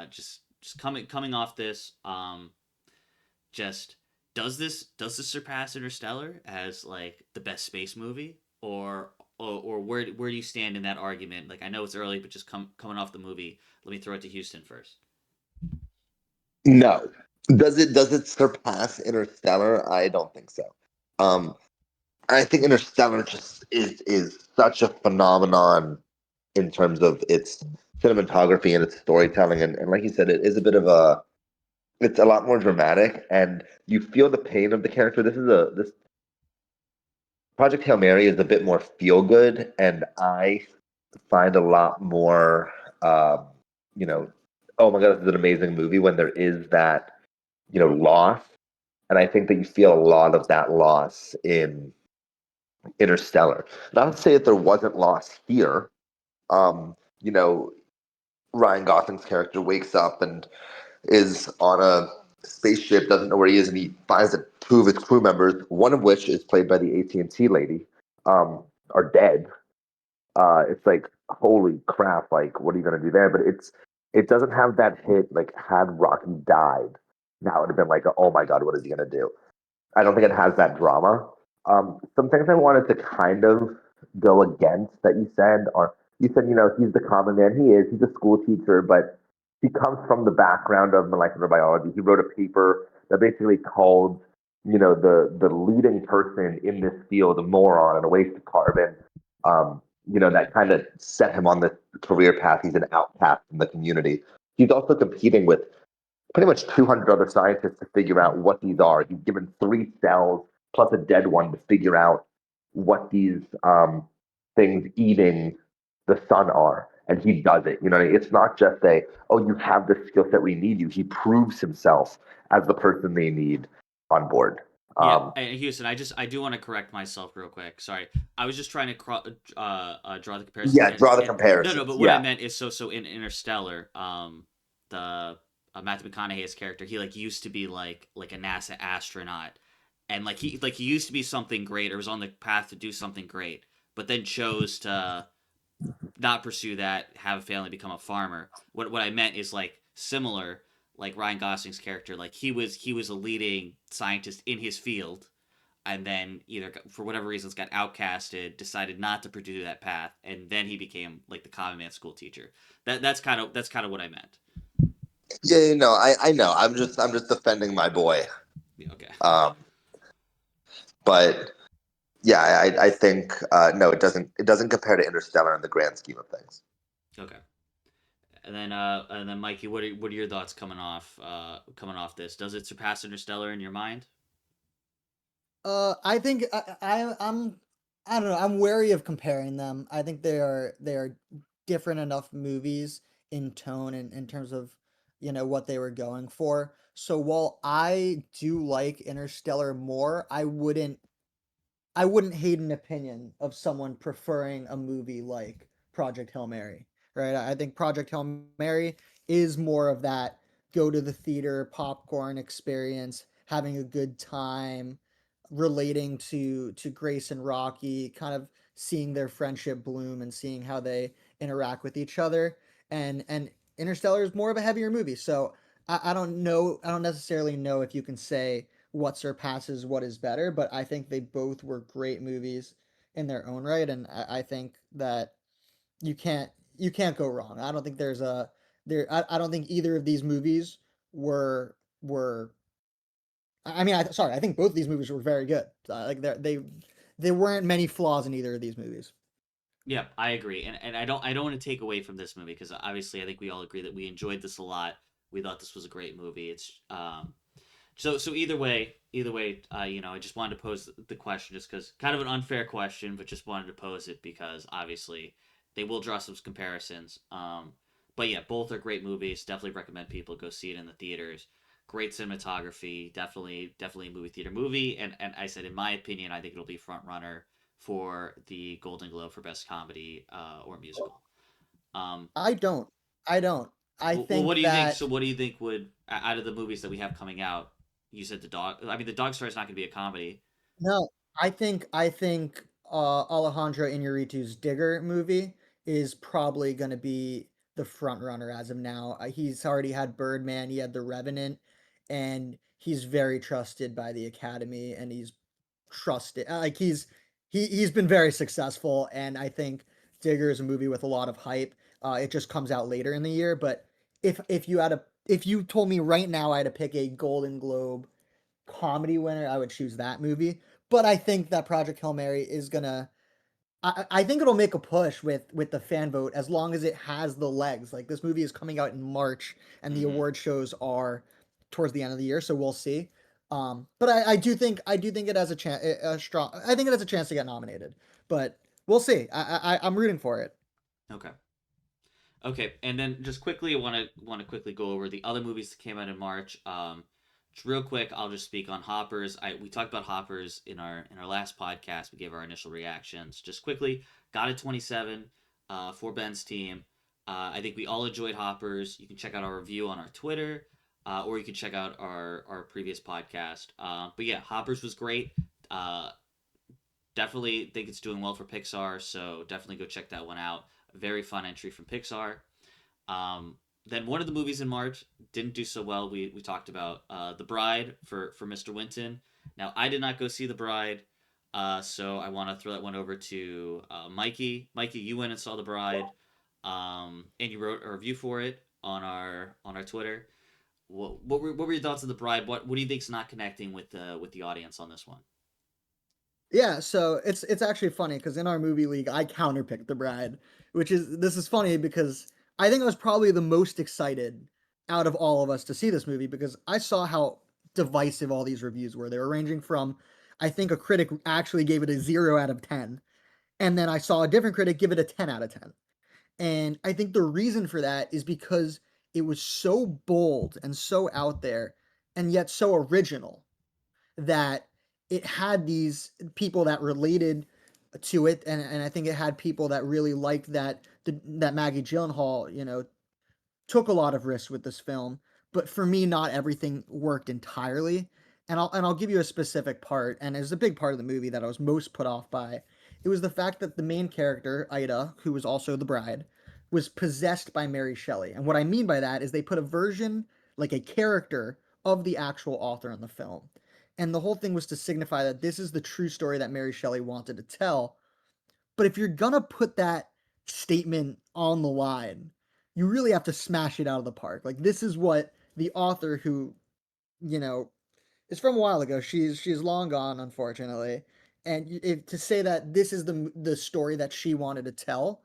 Just coming off this, just does this surpass Interstellar as like the best space movie, or where do you stand in that argument? Like I know it's early, but just coming off the movie, let me throw it to Houston first. No. Does it surpass Interstellar? I don't think so. Um, I think Interstellar just is such a phenomenon in terms of its cinematography and its storytelling, and like you said, it is a bit of a it's a lot more dramatic, and you feel the pain of the character. This Project Hail Mary is a bit more feel good, and I find a lot more, um, you know, oh my god, this is an amazing movie when there is that, loss. And I think that you feel a lot of that loss in Interstellar. Not to say that there wasn't loss here. Um, you know, Ryan Gosling's character wakes up and is on a spaceship, doesn't know where he is, and he finds that two of his crew members, one of which is played by the AT&T lady, are dead. It's like, holy crap, like what are you gonna do there? But it doesn't have that hit like had Rocky died. Now it would have been like, oh my god, what is he gonna do? I don't think it has that drama. Some things I wanted to kind of go against that you said are you said, he's the common man. He is. He's a school teacher, but he comes from the background of molecular biology. He wrote a paper that basically called, the leading person in this field a moron and a waste of carbon. That kind of set him on this career path. He's an outcast in the community. He's also competing with pretty much 200 other scientists to figure out what these are. He's given 3 cells plus a dead one to figure out what these things eating the sun are. And he does it. It's not just oh, you have the skill set, we need you. He proves himself as the person they need on board. Yeah, Um, and Houston, I do want to correct myself real quick. Sorry, I was just trying to draw the comparisons, yeah, draw the and no, no, comparisons. but what I Yeah. meant is so in Interstellar, the Matthew McConaughey's character, he like used to be like a NASA astronaut, and he used to be something great or was on the path to do something great, but then chose to not pursue that, have a family, become a farmer. What I meant is like similar, like Ryan Gosling's character, like he was a leading scientist in his field, and then either for whatever reasons got outcasted, decided not to pursue that path, and then he became like the common man school teacher. That's kind of what I meant. Yeah, I know. I'm just defending my boy. Yeah, okay. Um, but yeah, I think no, it doesn't compare to Interstellar in the grand scheme of things. Okay. And then Mikey, what are your thoughts coming off this? Does it surpass Interstellar in your mind? I think I don't know. I'm wary of comparing them. I think they are different enough movies in tone and in terms of what they were going for. So while I do like Interstellar more, I wouldn't hate an opinion of someone preferring a movie like Project Hail Mary, right? I think Project Hail Mary is more of that go to the theater popcorn experience, having a good time, relating to Grace and Rocky, kind of seeing their friendship bloom and seeing how they interact with each other. And Interstellar is more of a heavier movie, so I don't know. I don't necessarily know if you can say what surpasses what is better, but I think they both were great movies in their own right, and I think that you can't you can't go wrong. I don't think there's a there. I don't think either of these movies were. I mean, sorry. I think both of these movies were very good. Like there weren't many flaws in either of these movies. Yeah, I agree, and I don't want to take away from this movie because obviously I think we all agree that we enjoyed this a lot. We thought this was a great movie. So either way, I just wanted to pose the question just because kind of an unfair question, but just wanted to pose it because obviously they will draw some comparisons. But yeah, both are great movies. Definitely recommend people go see it in the theaters. Great cinematography, definitely a movie theater movie. And I said, in my opinion, I think it'll be front runner for the Golden Globe for best comedy or musical. Um, I don't. I don't. I well, what think do you think? that So, what do you think would out of the movies that we have coming out? You said the dog. I mean, the Dog Star is not going to be a comedy. No, I think Alejandro Inarritu's Digger movie is probably going to be the front runner as of now. He's already had Birdman, he had The Revenant, and he's very trusted by the Academy, and he's trusted like he's been very successful, and I think Digger is a movie with a lot of hype. It just comes out later in the year, but if you told me right now I had to pick a Golden Globe comedy winner, I would choose that movie. But I think that Project Hail Mary is gonna. I think it'll make a push with the fan vote as long as it has the legs. Like this movie is coming out in March, and the Mm-hmm. award shows are towards the end of the year, so we'll see. But I do think it has a chance. A strong. I think it has a chance to get nominated, but we'll see. I'm rooting for it. Okay. Okay, and then just quickly, I want to quickly go over the other movies that came out in March. Just real quick, I'll just speak on Hoppers. We talked about Hoppers in our last podcast. We gave our initial reactions. Just quickly, got a 27 for Ben's team. I think we all enjoyed Hoppers. You can check out our review on our Twitter, or you can check out our previous podcast. But yeah, Hoppers was great. Uh, Definitely think it's doing well for Pixar, so definitely go check that one out. A very fun entry from Pixar. Um, then one of the movies in March didn't do so well. We talked about The Bride for Mr. Winton. Now I did not go see The Bride, so I want to throw that one over to Mikey. Mikey, you went and saw The Bride, and you wrote a review for it on our Twitter. What were your thoughts on The Bride? What do you think's not connecting with the audience on this one? Yeah, so it's actually funny because in our movie league, I counterpicked The Bride, which is this is funny because I think I was probably the most excited out of all of us to see this movie because I saw how divisive all these reviews were. They were ranging from, I think a critic actually gave it a 0 out of 10, and then I saw a different critic give it a 10 out of 10. And I think the reason for that is because it was so bold and so out there and yet so original that it had these people that related to it, and I think it had people that really liked that Maggie Gyllenhaal, took a lot of risks with this film, but for me, not everything worked entirely. And I'll give you a specific part, and it's a big part of the movie that I was most put off by. It was the fact that the main character, Ida, who was also the bride, was possessed by Mary Shelley. And what I mean by that is they put a version, like a character, of the actual author in the film. And the whole thing was to signify that this is the true story that Mary Shelley wanted to tell. But if you're gonna put that statement on the line, you really have to smash it out of the park. Like this is what the author, who you know is from a while ago. She's long gone, unfortunately. And to say that this is the story that she wanted to tell,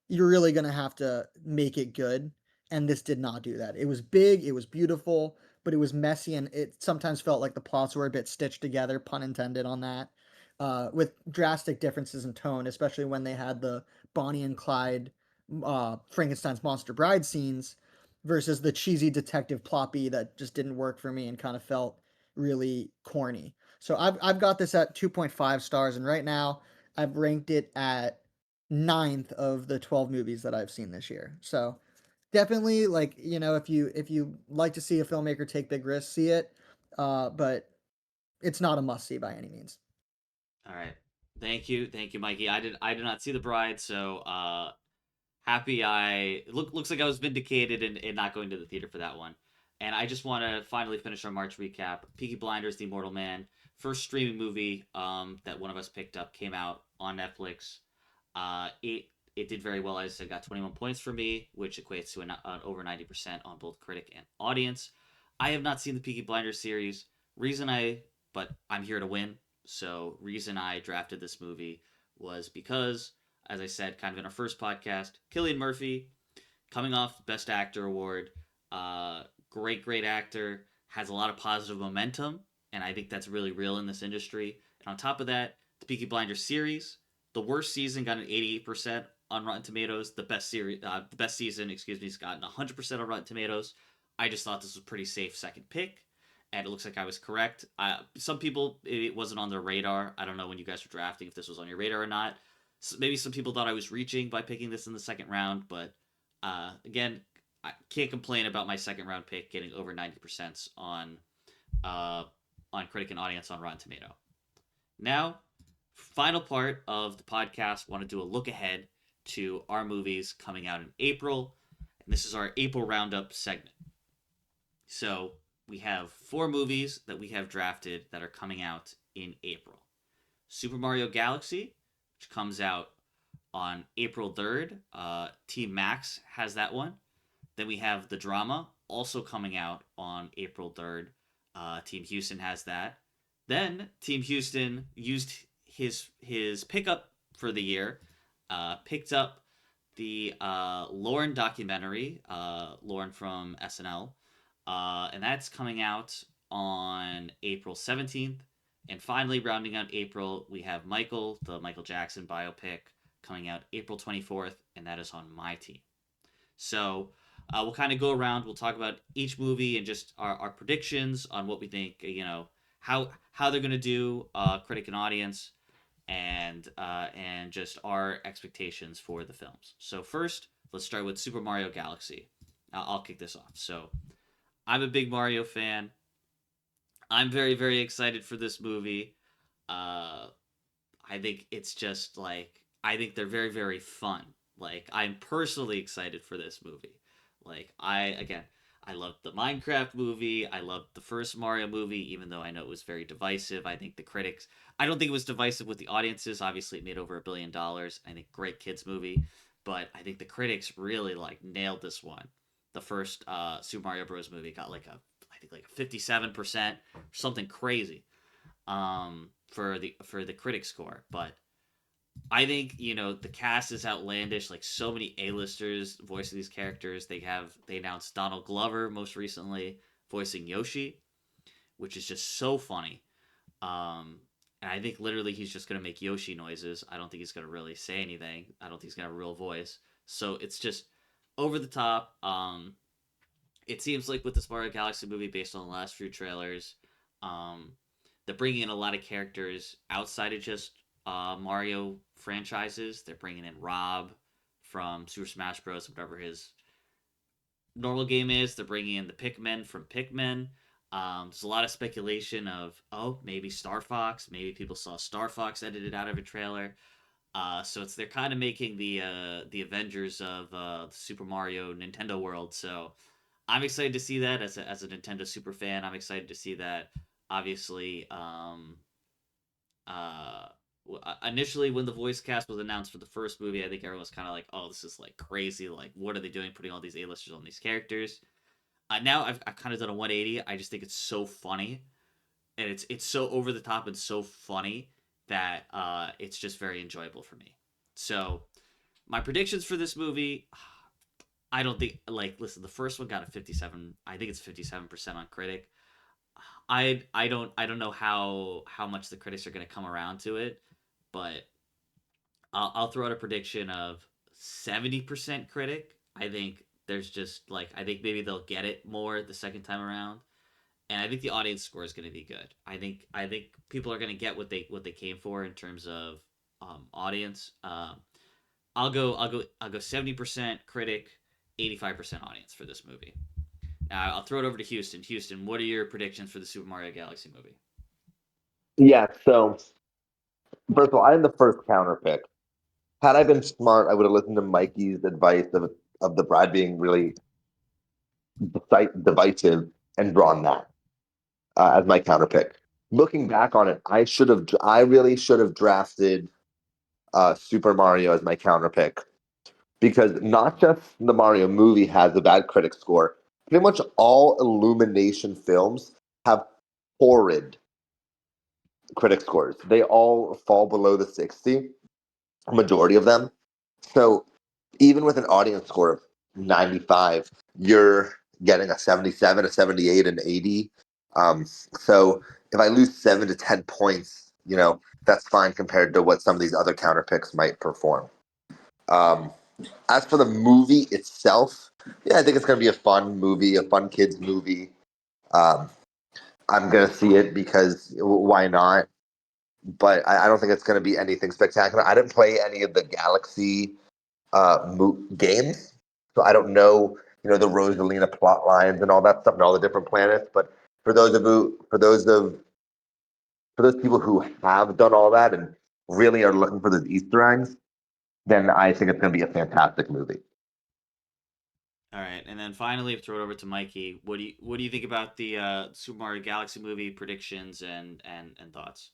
you're really gonna have to make it good. And this did not do that. It was big, it was beautiful, but it was messy, and it sometimes felt like the plots were a bit stitched together, pun intended on that, with drastic differences in tone, especially when they had the Bonnie and Clyde, Frankenstein's Monster Bride scenes versus the cheesy detective ploppy that just didn't work for me and kind of felt really corny. So I've got this at 2.5 stars, and right now I've ranked it at ninth of the 12 movies that I've seen this year. So definitely, like, if you like to see a filmmaker take big risks, see it. But it's not a must see by any means. All right. Thank you, Mikey. I did not see The Bride, so happy I looks like I was vindicated in not going to the theater for that one. And I just want to finally finish our March recap. Peaky Blinders: The Immortal Man, first streaming movie that one of us picked up, came out on Netflix. It did very well. As I said, got 21 points for me, which equates to an over 90% on both critic and audience. I have not seen the Peaky Blinders series. But I'm here to win. So reason I drafted this movie was because, as I said, kind of in our first podcast, Killian Murphy coming off Best Actor award, great actor, has a lot of positive momentum, and I think that's really real in this industry. And on top of that, the Peaky Blinders series, the worst season got an 88% on Rotten Tomatoes. The best season, excuse me, has gotten 100% on Rotten Tomatoes. I just thought this was a pretty safe second pick, and it looks like I was correct. Some people, it wasn't on their radar. I don't know when you guys were drafting if this was on your radar or not. So maybe some people thought I was reaching by picking this in the second round, but again, I can't complain about my second round pick getting over 90% uh, on critic and audience on Rotten Tomato. Now, final part of the podcast, want to do a look ahead to our movies coming out in April. And this is our April Roundup segment. So we have 4 movies that we have drafted that are coming out in April. Super Mario Galaxy, which comes out on April 3rd. Team Max has that one. Then we have the drama, also coming out on April 3rd. Team Houston has that. Then Team Houston used his pickup for the year, picked up the Lauren documentary, Lauren from SNL, and that's coming out on April 17th. And finally, rounding out April, we have Michael, the Michael Jackson biopic, coming out April 24th, and that is on my team. So we'll kind of go around. We'll talk about each movie and just our predictions on what we think, how they're going to do, critic and audience, and just our expectations for the films. So first, let's start with Super Mario Galaxy. I'll kick this off. So I'm a big Mario fan. I'm very, very excited for this movie. Uh, I think it's just like I think they're very, very fun. Like I'm personally excited for this movie. Like I loved the Minecraft movie. I loved the first Mario movie, even though I know it was very divisive. I think the critics. I don't think it was divisive with the audiences. Obviously, it made over $1 billion. I think great kids movie, but I think the critics really like nailed this one. The first Super Mario Bros. Movie got like I think like 57%, something crazy, for the critic score. But I think the cast is outlandish. Like so many A-listers voicing these characters. They announced Donald Glover most recently voicing Yoshi, which is just so funny. And I think literally he's just gonna make Yoshi noises. I don't think he's gonna really say anything. I don't think he's gonna have a real voice. So it's just over the top. It seems like with this Mario Galaxy movie, based on the last few trailers, um, they're bringing in a lot of characters outside of just Mario franchises. They're bringing in Rob from Super Smash Bros. Whatever his normal game is. They're bringing in the Pikmin from Pikmin. There's a lot of speculation of maybe Star Fox. Maybe people saw Star Fox edited out of a trailer. So they're kind of making the Avengers of the Super Mario Nintendo world. So I'm excited to see that as a Nintendo super fan. I'm excited to see that. Obviously, uh, initially when the voice cast was announced for the first movie, I think everyone was kind of like, "Oh, this is like crazy! Like, what are they doing, putting all these A-listers on these characters?" Now I've kind of done a 180. I just think it's so funny, and it's so over the top and so funny that it's just very enjoyable for me. So my predictions for this movie, I don't think listen, the first one got a 57. I think it's 57% on critic. I don't know how much the critics are going to come around to it, but I'll throw out a prediction of 70% critic. I think there's just I think maybe they'll get it more the second time around, and I think the audience score is going to be good. I think people are going to get what they came for in terms of audience. I'll go 70% critic, 85% audience for this movie. Now I'll throw it over to Houston. Houston, what are your predictions for the Super Mario Galaxy movie? Yeah, so first of all, I'm the first counter pick. Had I been smart, I would have listened to Mikey's advice of the bride being really divisive and drawn that as my counter pick. Looking back on it, I really should have drafted Super Mario as my counter pick because not just the Mario movie has a bad critic score. Pretty much all Illumination films have horrid critic scores. They all fall below the 60, a majority of them. So even with an audience score of 95, you're getting a 77, a 78, an 80. So if I lose 7 to 10 points, that's fine compared to what some of these other counter picks might perform. Um, as for the movie itself, yeah, I think it's going to be a fun movie, a fun kids movie. Um, I'm going to see it because why not? But I don't think it's going to be anything spectacular. I didn't play any of the Galaxy games, so I don't know, the Rosalina plot lines and all that stuff and all the different planets. But for those of for those people who have done all that and really are looking for those Easter eggs, then I think it's going to be a fantastic movie. All right, and then finally, throw it over to Mikey. What do you think about the Super Mario Galaxy movie predictions and thoughts?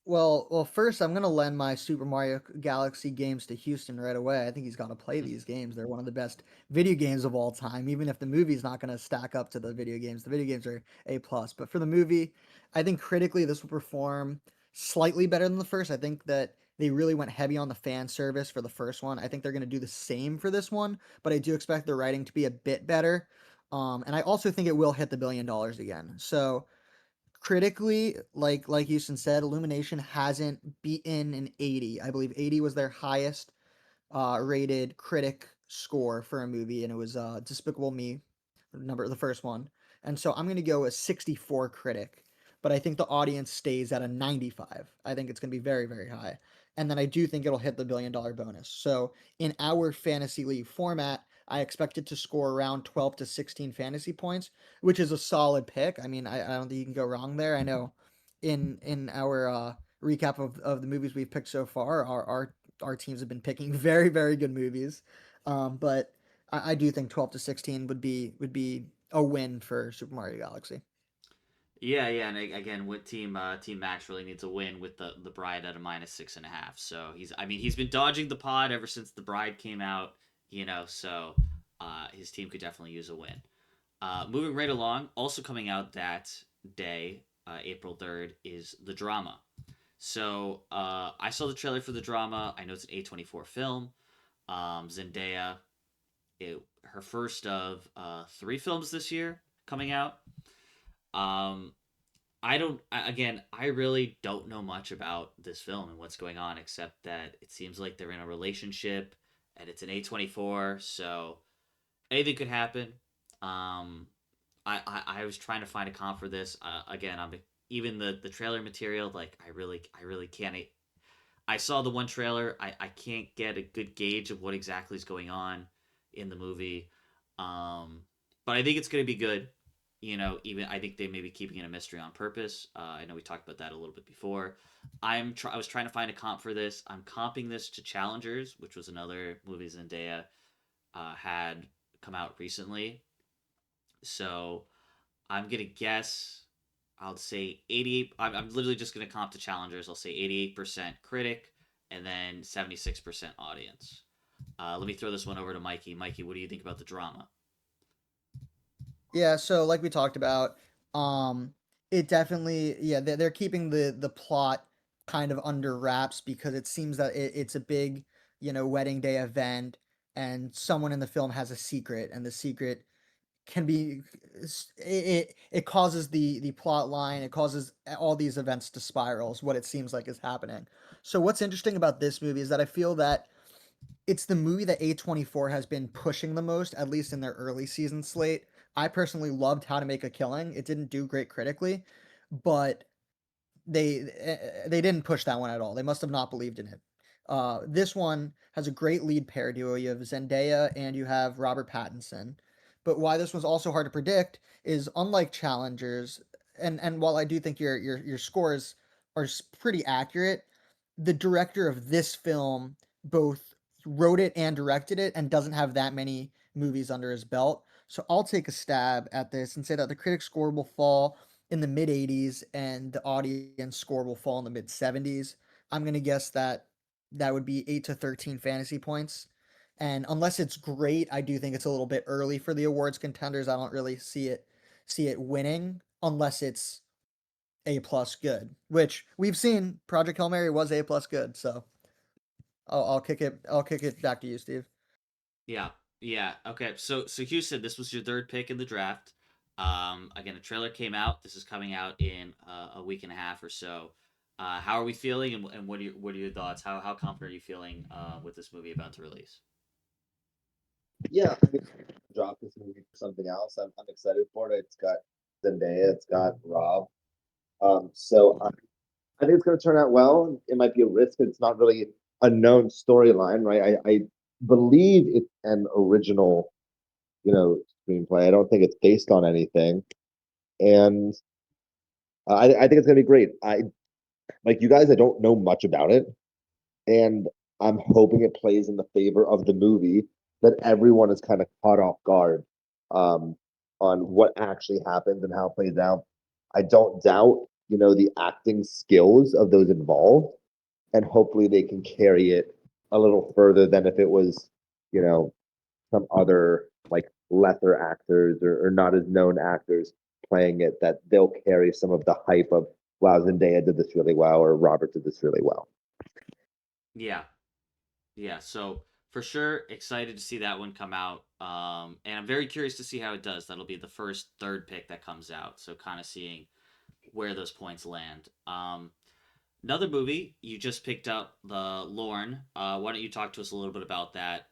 Well, first I'm gonna lend my Super Mario Galaxy games to Houston right away. I think he's got to play these games. They're one of the best video games of all time. Even if the movie's not gonna stack up to the video games, the video games are A plus. But for the movie, I think critically this will perform slightly better than the first. I think that they really went heavy on the fan service for the first one. I think they're gonna do the same for this one, but I do expect the writing to be a bit better. And I also think it will hit the $1 billion again. So critically, like Houston said, Illumination hasn't beaten an 80. I believe 80 was their highest rated critic score for a movie, and it was Despicable Me, the first one. And so I'm gonna go a 64 critic, but I think the audience stays at a 95. I think it's gonna be very, very high. And then I do think it'll hit the $1 billion bonus. So in our fantasy league format, I expect it to score around 12 to 16 fantasy points, which is a solid pick. I mean, I don't think you can go wrong there. I know in our recap of the movies we've picked so far, our teams have been picking very, very good movies. But I do think 12 to 16 would be a win for Super Mario Galaxy. Yeah, yeah, and again, with Team Max really needs a win with the Bride at a -6.5. So he's been dodging the pod ever since the Bride came out, So his team could definitely use a win. Moving right along, also coming out that day, April 3rd, is the drama. So I saw the trailer for the drama. I know it's an A24 film. Zendaya, her first of three films this year coming out. Um, again, I really don't know much about this film and what's going on, except that it seems like they're in a relationship and it's an A24, so anything could happen. Um, I was trying to find a comp for this. Again, even the trailer material, like I really can't. I saw the one trailer. I can't get a good gauge of what exactly is going on in the movie. Um, but I think it's going to be good. Even I think they may be keeping it a mystery on purpose. I know we talked about that a little bit before. I was trying to find a comp for this. I'm comping this to Challengers, which was another movie Zendaya had come out recently. So I'm gonna guess. I'll say 88. I'm literally just gonna comp to Challengers. I'll say 88% critic, and then 76% audience. Let me throw this one over to Mikey. Mikey, what do you think about the drama? Yeah, so like we talked about, um, it definitely, yeah, they're keeping the plot kind of under wraps because it seems that it's a big, wedding day event, and someone in the film has a secret, and the secret can be it causes the plot line, it causes all these events to spiral is what it seems like is happening. So what's interesting about this movie is that I feel that it's the movie that A24 has been pushing the most, at least in their early season slate. I personally loved How to Make a Killing. It didn't do great critically, but they didn't push that one at all. They must have not believed in it. This one has a great lead pair duo. You have Zendaya and you have Robert Pattinson. But why this was also hard to predict is unlike Challengers, and while I do think your scores are pretty accurate, the director of this film both wrote it and directed it and doesn't have that many movies under his belt. So I'll take a stab at this and say that the critic score will fall in the mid 80s and the audience score will fall in the mid 70s. I'm going to guess that that would be 8 to 13 fantasy points. And unless it's great, I do think it's a little bit early for the awards contenders. I don't really see it winning unless it's A plus good, which we've seen Project Hail Mary was A plus good. So I'll kick it back to you, Steve. Yeah, yeah. Okay, so Houston, this was your third pick in the draft. Again, a trailer came out. This is coming out in a week and a half or so. How are we feeling, and what are your thoughts? How confident are you feeling with this movie about to release? Yeah, I mean, drop this movie for something else. I'm excited for it. It's got Zendaya, it's got Rob. I think it's going to turn out well. It might be a risk. It's not really a known storyline, right? I believe it's an original, screenplay. I don't think it's based on anything. And I think it's gonna be great. I like you guys. I don't know much about it, and I'm hoping it plays in the favor of the movie that everyone is kind of caught off guard um, on what actually happens and how it plays out. I don't doubt, the acting skills of those involved, and hopefully they can carry it a little further than if it was, you know, some other like lesser actors or not as known actors playing it. That they'll carry some of the hype of wow, Zendaya did this really well or Robert did this really well. Yeah, yeah. So for sure, excited to see that one come out. And I'm very curious to see how it does. That'll be the first third pick that comes out. So kind of seeing where those points land. Another movie you just picked up, the Lorne. Why don't you talk to us a little bit about that,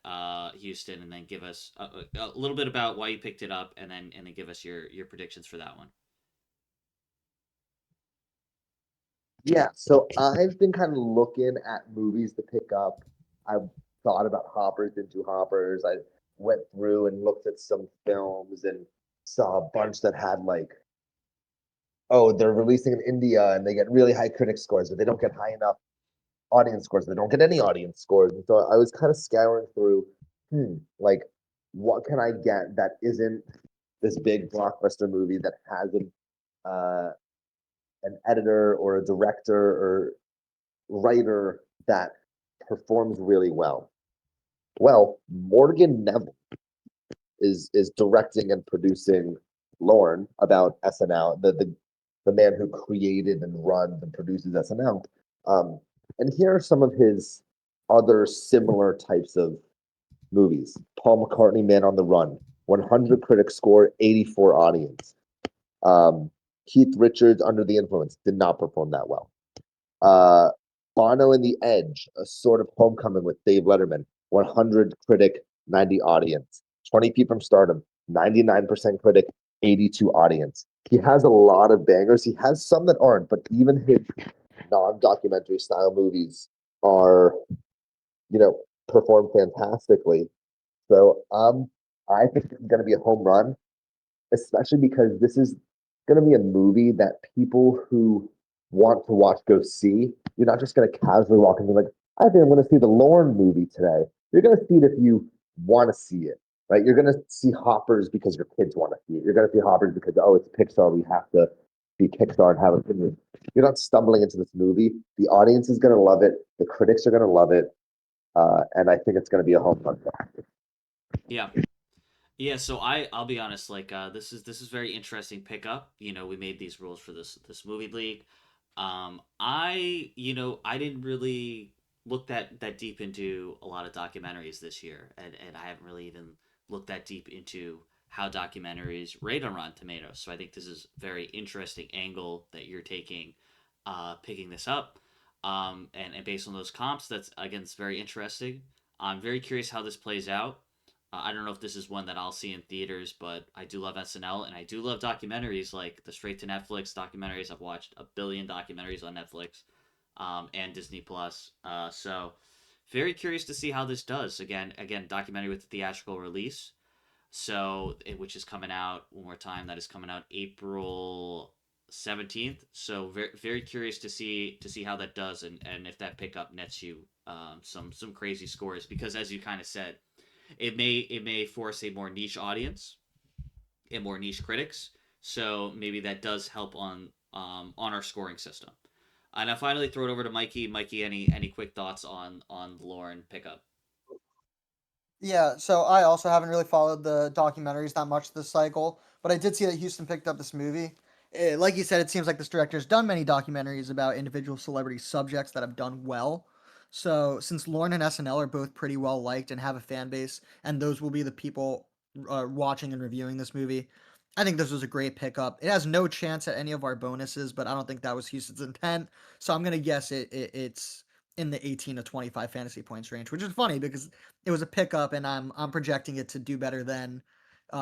Houston, and then give us a little bit about why you picked it up, and then give us your predictions for that one. Yeah, so I've been kind of looking at movies to pick up. I've thought about hoppers into hoppers. I went through and looked at some films and saw a bunch that had like, oh, they're releasing in India and they get really high critic scores, but they don't get high enough audience scores. They don't get any audience scores. And so I was kind of scouring through, like, what can I get that isn't this big blockbuster movie that has uh, an editor or a director or writer that performs really well. Well, Morgan Neville is directing and producing Lorne about SNL, the man who created and runs and produces SNL. And here are some of his other similar types of movies. Paul McCartney, Man on the Run, 100 critic score, 84 audience. Keith Richards, Under the Influence, did not perform that well. Uh, Bono and the Edge, a sort of homecoming with Dave Letterman, 100 critic, 90 audience. 20 Feet from Stardom, 99% critic, 82 audience. He has a lot of bangers. He has some that aren't, but even his non-documentary style movies are, perform fantastically. So I think it's going to be a home run, especially because this is going to be a movie that people who want to watch go see. You're not just going to casually walk in and be like, I think I'm going to see the Lorne movie today. You're going to see it if you want to see it, right? You're going to see Hoppers because your kids want to see it. You're going to see Hoppers because, oh, it's Pixar. We have to be Pixar and have opinions. You're not stumbling into this movie. The audience is going to love it. The critics are going to love it. And I think it's going to be a home run. Yeah, yeah. So I'll be honest. Like this is very interesting pickup. We made these rules for this movie league. I didn't really look that deep into a lot of documentaries this year, and I haven't really even looked that deep into how documentaries rate on Rotten Tomatoes. So I think this is a very interesting angle that you're taking, picking this up, and based on those comps, that's again it's very interesting. I'm very curious how this plays out. I don't know if this is one that I'll see in theaters, but I do love SNL and I do love documentaries like the straight to Netflix documentaries. I've watched a billion documentaries on Netflix, and Disney Plus. So very curious to see how this does. Again, documentary with the theatrical release. So which is coming out one more time. That is coming out April 17th. So very curious to see how that does, and if that pickup nets you some crazy scores, because as you kind of said, it may force a more niche audience and more niche critics. So maybe that does help on our scoring system. And I finally throw it over to Mikey. Mikey, any quick thoughts on the Lauren pickup? Yeah, so I also haven't really followed the documentaries that much this cycle, but I did see that Houston picked up this movie. Like you said, it seems like this director's done many documentaries about individual celebrity subjects that have done well. So since Lauren and SNL are both pretty well liked and have a fan base, and those will be the people watching and reviewing this movie, I think this was a great pickup. It has no chance at any of our bonuses, but I don't think that was Houston's intent. So I'm gonna guess it's in the 18 to 25 fantasy points range, which is funny because it was a pickup, and I'm projecting it to do better than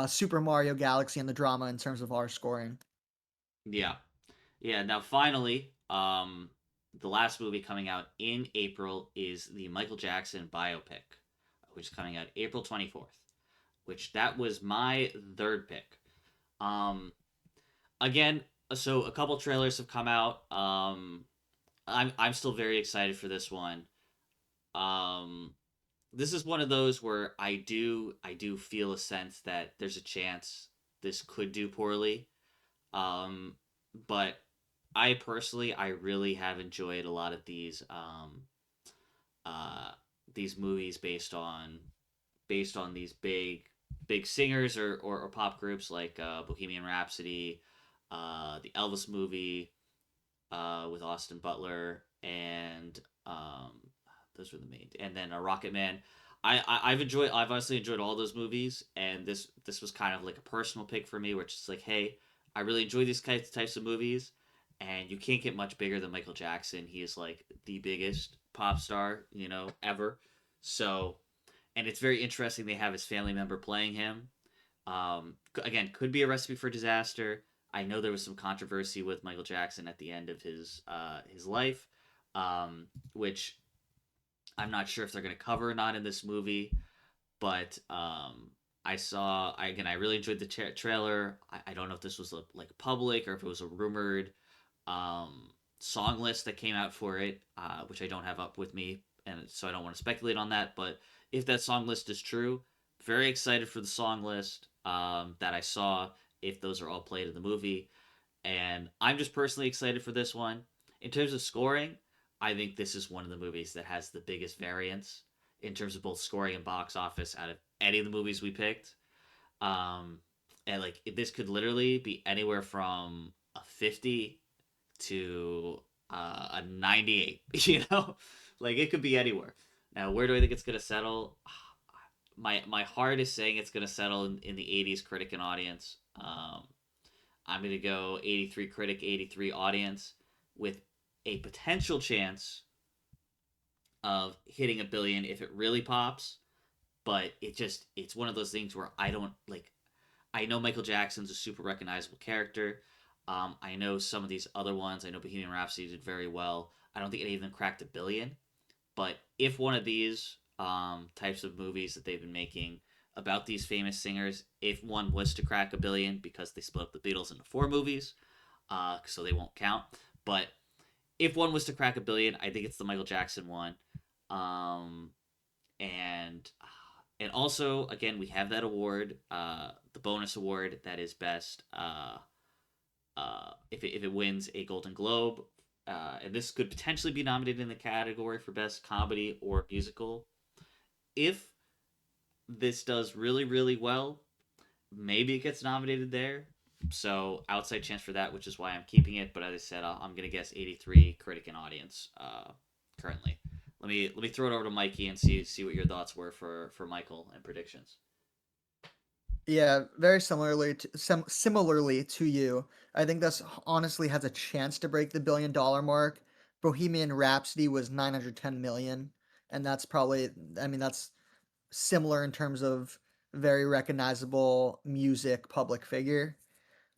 Super Mario Galaxy and the drama in terms of our scoring. Yeah, yeah. Now finally, the last movie coming out in April is the Michael Jackson biopic, which is coming out April 24th. Which that was my third pick. Um, again, So a couple trailers have come out. I'm still very excited for this one. Um, this is one of those where I do feel a sense that there's a chance this could do poorly. Um, but I personally, I really have enjoyed a lot of uh, these movies based on these big singers or pop groups like Bohemian Rhapsody, the Elvis movie, with Austin Butler, and those were the main. And then Rocket Man. I've honestly enjoyed all those movies, and this was kind of like a personal pick for me, which is like, hey, I really enjoy these types of movies, and you can't get much bigger than Michael Jackson. He is like the biggest pop star, ever. So, and it's very interesting they have his family member playing him. Again, could be a recipe for disaster. I know there was some controversy with Michael Jackson at the end of his life, which I'm not sure if they're going to cover or not in this movie. But I really enjoyed the trailer. I don't know if this was like public or if it was a rumored um, song list that came out for it, which I don't have up with me, and so I don't want to speculate on that. But if that song list is true, very excited for the song list that I saw. If those are all played in the movie, and I'm just personally excited for this one. In terms of scoring, I think this is one of the movies that has the biggest variance in terms of both scoring and box office out of any of the movies we picked. Um, and like this could literally be anywhere from a 50 to a 98. Like it could be anywhere. Now, where do I think it's gonna settle? My heart is saying it's gonna settle in the 80s critic and audience. I'm gonna go 83 critic, 83 audience, with a potential chance of hitting a billion if it really pops. But it's one of those things where I don't like. I know Michael Jackson's a super recognizable character. I know some of these other ones. I know Bohemian Rhapsody did very well. I don't think any of them cracked a billion. But if one of these types of movies that they've been making about these famous singers, if one was to crack a billion, because they split up the Beatles into 4 movies, so they won't count. But if one was to crack a billion, I think it's the Michael Jackson one. Um, and also, again, we have that award, the bonus award that is best. If it wins a Golden Globe, and this could potentially be nominated in the category for best comedy or musical. If this does really really well, maybe it gets nominated there. So outside chance for that, which is why I'm keeping it. But as I said, I'm gonna guess 83 critic and audience currently. Let me throw it over to Mikey and see what your thoughts were for Michael and predictions. Yeah, very similarly to you. I think this honestly has a chance to break the $1 billion mark. Bohemian Rhapsody was 910 million, and that's probably, I mean, that's similar in terms of very recognizable music public figure.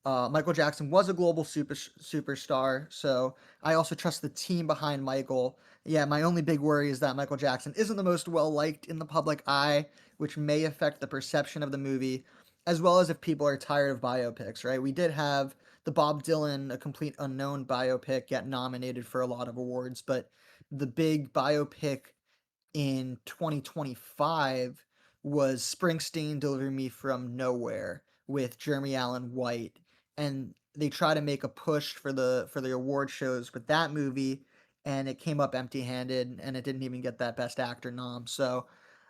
Michael Jackson was a global superstar, so I also trust the team behind Michael. Yeah, my only big worry is that Michael Jackson isn't the most well liked in the public eye, which may affect the perception of the movie, as well as if people are tired of biopics, right? We did have the Bob Dylan, A Complete Unknown biopic, get nominated for a lot of awards, but the big biopic in 2025 was Springsteen Deliver Me from Nowhere with Jeremy Allen White, and they try to make a push for the award shows with that movie, and it came up empty-handed, and it didn't even get that best actor nom. So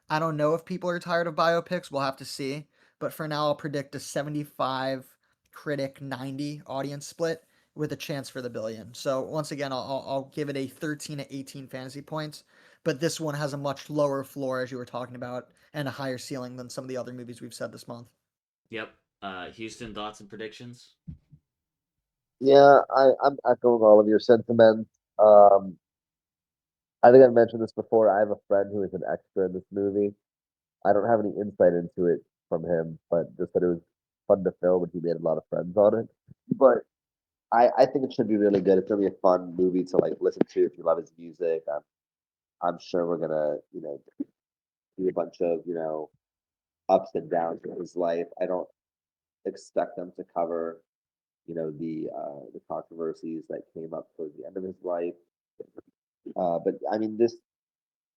I don't know if people are tired of biopics. We'll have to see. But for now, I'll predict a 75 critic, 90 audience split with a chance for the billion. So once again, I'll give it a 13 to 18 fantasy points. But this one has a much lower floor, as you were talking about, and a higher ceiling than some of the other movies we've said this month. Yep. Houston, thoughts and predictions. Yeah, I'm echoing all of your sentiments. Um, I think I've mentioned this before. I have a friend who is an extra in this movie. I don't have any insight into it from him, but just that it was fun to film and he made a lot of friends on it. But I think it should be really good. It's gonna be a fun movie to like listen to if you love his music. I'm sure we're gonna, do a bunch of, ups and downs in his life. I don't expect them to cover the controversies that came up towards the end of his life. But I mean,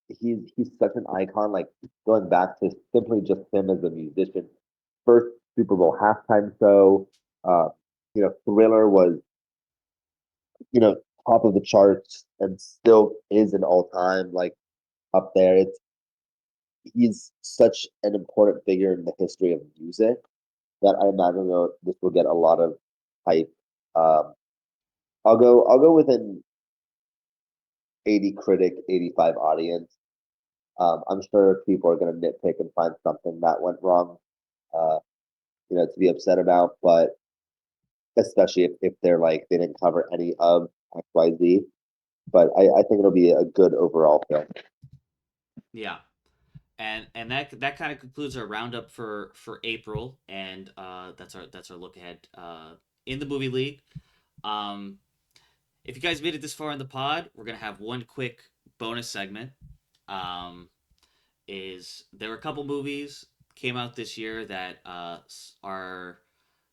he's such an icon. Like going back to simply just him as a musician, first Super Bowl halftime show. Uh, Thriller was you know top of the charts and still is an all time like up there. He's such an important figure in the history of music that I imagine this will get a lot of hype. Um, I'll go with an 80 critic, 85 audience. I'm sure people are going to nitpick and find something that went wrong, uh, to be upset about. But especially if they're like they didn't cover any of XYZ. But I think it'll be a good overall film. Yeah. And that kind of concludes our roundup for April, and that's our look ahead in the movie league. Um, if you guys made it this far in the pod, we're gonna have one quick bonus segment. Um, is there were a couple movies came out this year that our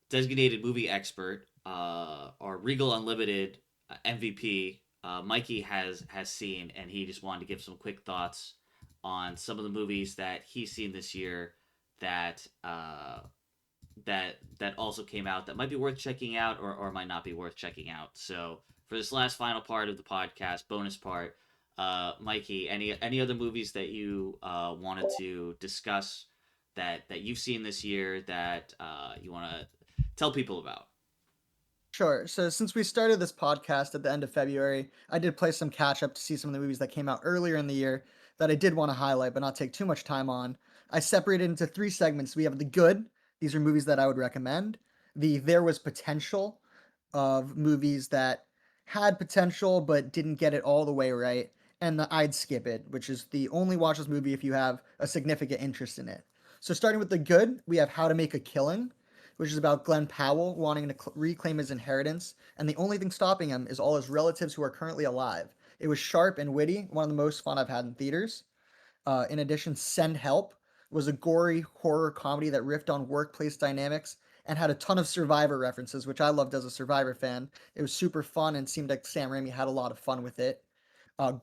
designated movie expert, or Regal Unlimited MVP, Mikey has seen, and he just wanted to give some quick thoughts on some of the movies that he's seen this year that that also came out that might be worth checking out, or might not be worth checking out. So for this last final part of the podcast, bonus part, Mikey, any other movies that you wanted to discuss that you've seen this year that you want to tell people about? Sure. So since we started this podcast at the end of February, I did play some catch up to see some of the movies that came out earlier in the year that I did want to highlight but not take too much time on. I separated into three segments. We have the good, these are movies that I would recommend. The there was potential, of movies that had potential but didn't get it all the way right. And the I'd skip it, which is the only watch this movie if you have a significant interest in it. So starting with the good, we have How to Make a Killing, which is about Glenn Powell wanting to reclaim his inheritance, and the only thing stopping him is all his relatives who are currently alive. It was sharp and witty, one of the most fun I've had in theaters. In addition, Send Help was a gory horror comedy that riffed on workplace dynamics and had a ton of Survivor references, which I loved as a Survivor fan. It was super fun and seemed like Sam Raimi had a lot of fun with it.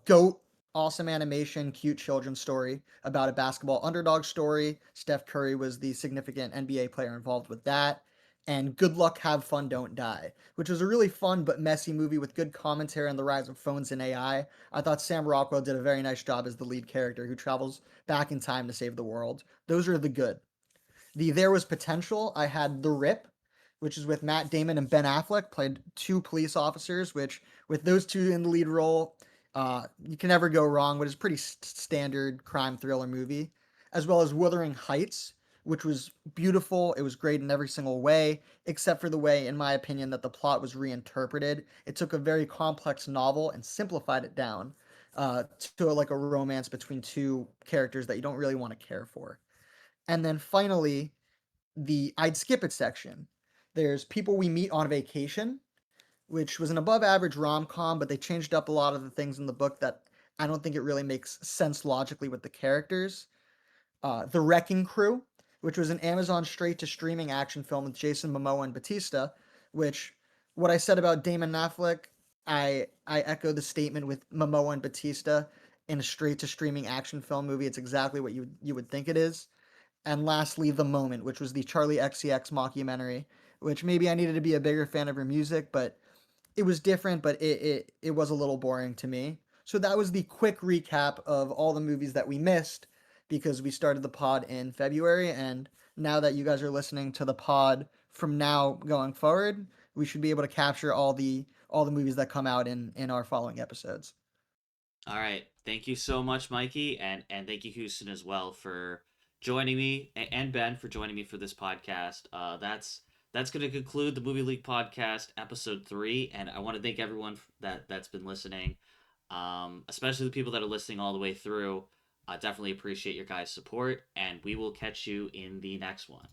Goat, awesome animation, cute children's story about a basketball underdog story. Steph Curry was the significant NBA player involved with that. And Good Luck, Have Fun, Don't Die, which was a really fun but messy movie with good commentary on the rise of phones and AI. I thought Sam Rockwell did a very nice job as the lead character who travels back in time to save the world. Those are the good. The There Was Potential, I had The Rip, which is with Matt Damon and Ben Affleck, played two police officers, which with those two in the lead role, you can never go wrong, but it's a pretty standard crime thriller movie. As well as Wuthering Heights, which was beautiful. It was great in every single way, except for the way, in my opinion, that the plot was reinterpreted. It took a very complex novel and simplified it down to like a romance between two characters that you don't really want to care for. And then finally, the I'd skip it section. There's People We Meet on Vacation, which was an above average rom com, but they changed up a lot of the things in the book that I don't think it really makes sense logically with the characters. The Wrecking Crew, which was an Amazon straight to streaming action film with Jason Momoa and Batista, which what I said about Damon Affleck, I echo the statement with Momoa and Batista in a straight to streaming action film movie. It's exactly what you would think it is. And lastly, The Moment, which was the Charlie XCX mockumentary, which maybe I needed to be a bigger fan of her music, but it was different, but it was a little boring to me. So that was the quick recap of all the movies that we missed because we started the pod in February, and now that you guys are listening to the pod from now going forward, we should be able to capture all the movies that come out in our following episodes. All right. Thank you so much, Mikey, and thank you, Houston, as well, for joining me, and Ben for joining me for this podcast. That's going to conclude the Movie League podcast, episode 3, and I want to thank everyone that's been listening, especially the people that are listening all the way through. I definitely appreciate your guys' support, and we will catch you in the next one.